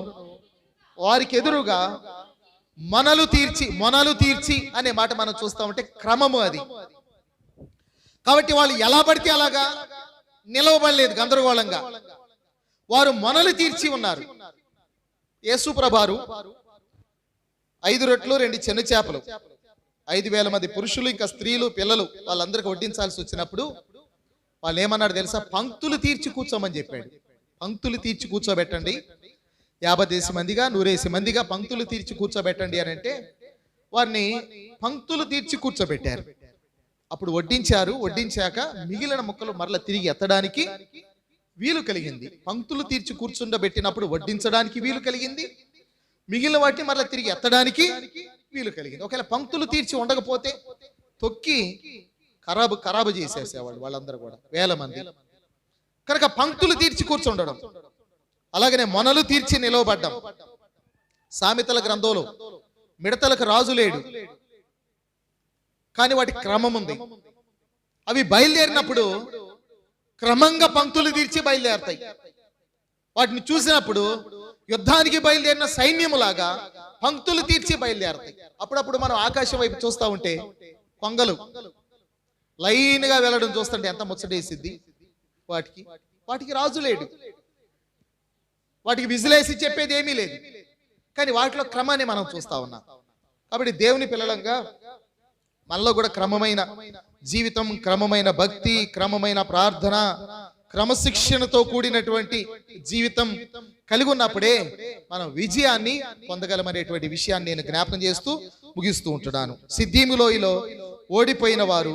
వారికి ఎదురుగా మొనలు తీర్చి అనే మాట మనం చూస్తా ఉంటే క్రమము అది. కాబట్టి వాళ్ళు ఎలా పడితే అలాగా నిలవబడలేదు గందరగోళంగా, వారు మొనలు తీర్చి ఉన్నారు. యేసు ప్రభువారు 5 రొట్టెలు 2 చిన్న చేపలు 5,000 మంది పురుషులు ఇంకా స్త్రీలు పిల్లలు వాళ్ళందరికీ వడ్డించాల్సి వచ్చినప్పుడు వాళ్ళు ఏమన్నాడు తెలుసా? పంక్తులు తీర్చి కూర్చోమని చెప్పాడు. పంక్తులు తీర్చి కూర్చోబెట్టండి, 50 మందిగా 100 మందిగా పంక్తులు తీర్చి కూర్చోబెట్టండి అని అంటే వారిని పంక్తులు తీర్చి కూర్చోబెట్టారు. అప్పుడు వడ్డించారు. వడ్డించాక మిగిలిన ముక్కలు మరలా తిరిగి ఎత్తడానికి వీలు కలిగింది. పంక్తులు తీర్చి కూర్చుండబెట్టినప్పుడు వడ్డించడానికి వీలు కలిగింది, మిగిలిన వాటిని మరలా తిరిగి ఎత్తడానికి వీలు కలిగింది. ఒకవేళ పంక్తులు తీర్చి ఉండకపోతే తొక్కి ఖరాబు చేసేసేవాళ్ళు వాళ్ళందరూ కూడా, 1000 మంది. కనుక పంక్తులు తీర్చి కూర్చుండడం, అలాగనే మొనలు తీర్చి నిలవబడ్డం. సామెతల గ్రంథంలో మిడతలకు రాజు లేడు, కానీ వాటి క్రమం ఉంది. అవి బయలుదేరినప్పుడు క్రమంగా పంక్తులు తీర్చి బయలుదేరుతాయి. వాటిని చూసినప్పుడు యుద్ధానికి బయలుదేరిన సైన్యములాగా పంక్తులు తీర్చి బయలుదేరుతాయి. అప్పుడప్పుడు మనం ఆకాశం వైపు చూస్తూ ఉంటే కొంగలు లైన్ గా వెళ్ళడం చూస్తుంటే ఎంత ముచ్చటేసిద్ది. వాటికి రాజు లేడు, వాటికి విజిలేసి చెప్పేది ఏమీ లేదు. కానీ వాటిలో క్రమాన్ని మనం చూస్తా ఉన్నాం. కాబట్టి దేవుని పిల్లలంగా మనలో కూడా క్రమమైన జీవితం, క్రమమైన భక్తి, క్రమమైన ప్రార్థన, క్రమశిక్షణతో కూడినటువంటి జీవితం కలిగి ఉన్నప్పుడే మనం విజయాన్ని పొందగలమనేటువంటి విషయాన్ని నేను జ్ఞాపకం చేస్తూ ముగిస్తూ ఉంటున్నాను. సిద్దీము లోయలో ఓడిపోయిన వారు,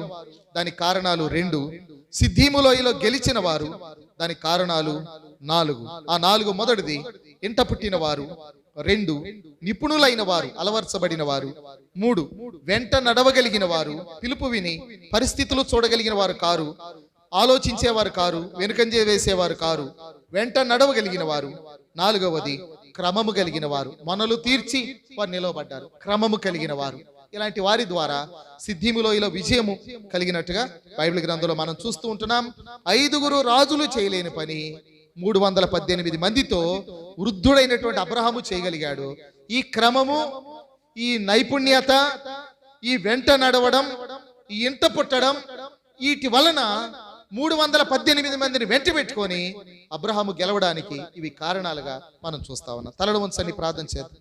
దానికి కారణాలు 2. సిద్దీము లోయలో గెలిచిన వారు, దానికి కారణాలు 4. ఆ 4 మొదటిది ఇంట పుట్టిన వారు, 2 నిపుణులైన వారు, అలవర్చబడిన వారు, 3 వెంట నడవగలిగిన వారు, పిలుపు విని పరిస్థితులు చూడగలిగిన వారు కారు, ఆలోచించేవారు కారు, వెనుకంజ వేసేవారు కారు, వెంట నడవగలిగిన వారు, 4వది క్రమము కలిగిన వారు. మనలు తీర్చి వారు నిలవబడ్డారు. క్రమము కలిగిన వారు. ఇలాంటి వారి ద్వారా సిద్దీము లోయలో విజయము కలిగినట్టుగా బైబిల్ గ్రంథంలో మనం చూస్తూ ఉంటున్నాం. 5 రాజులు చేయలేని పని 318 మందితో వృద్ధుడైనటువంటి అబ్రహాము చేయగలిగాడు. ఈ క్రమము, ఈ నైపుణ్యత, ఈ వెంట నడవడం, ఈ ఇంట పుట్టడం, వీటి వలన 318 మందిని వెంట పెట్టుకొని అబ్రహాము గెలవడానికి ఇవి కారణాలుగా మనం చూస్తా ఉన్నాం. తలలు వంచని ప్రార్థన చేద్దాం.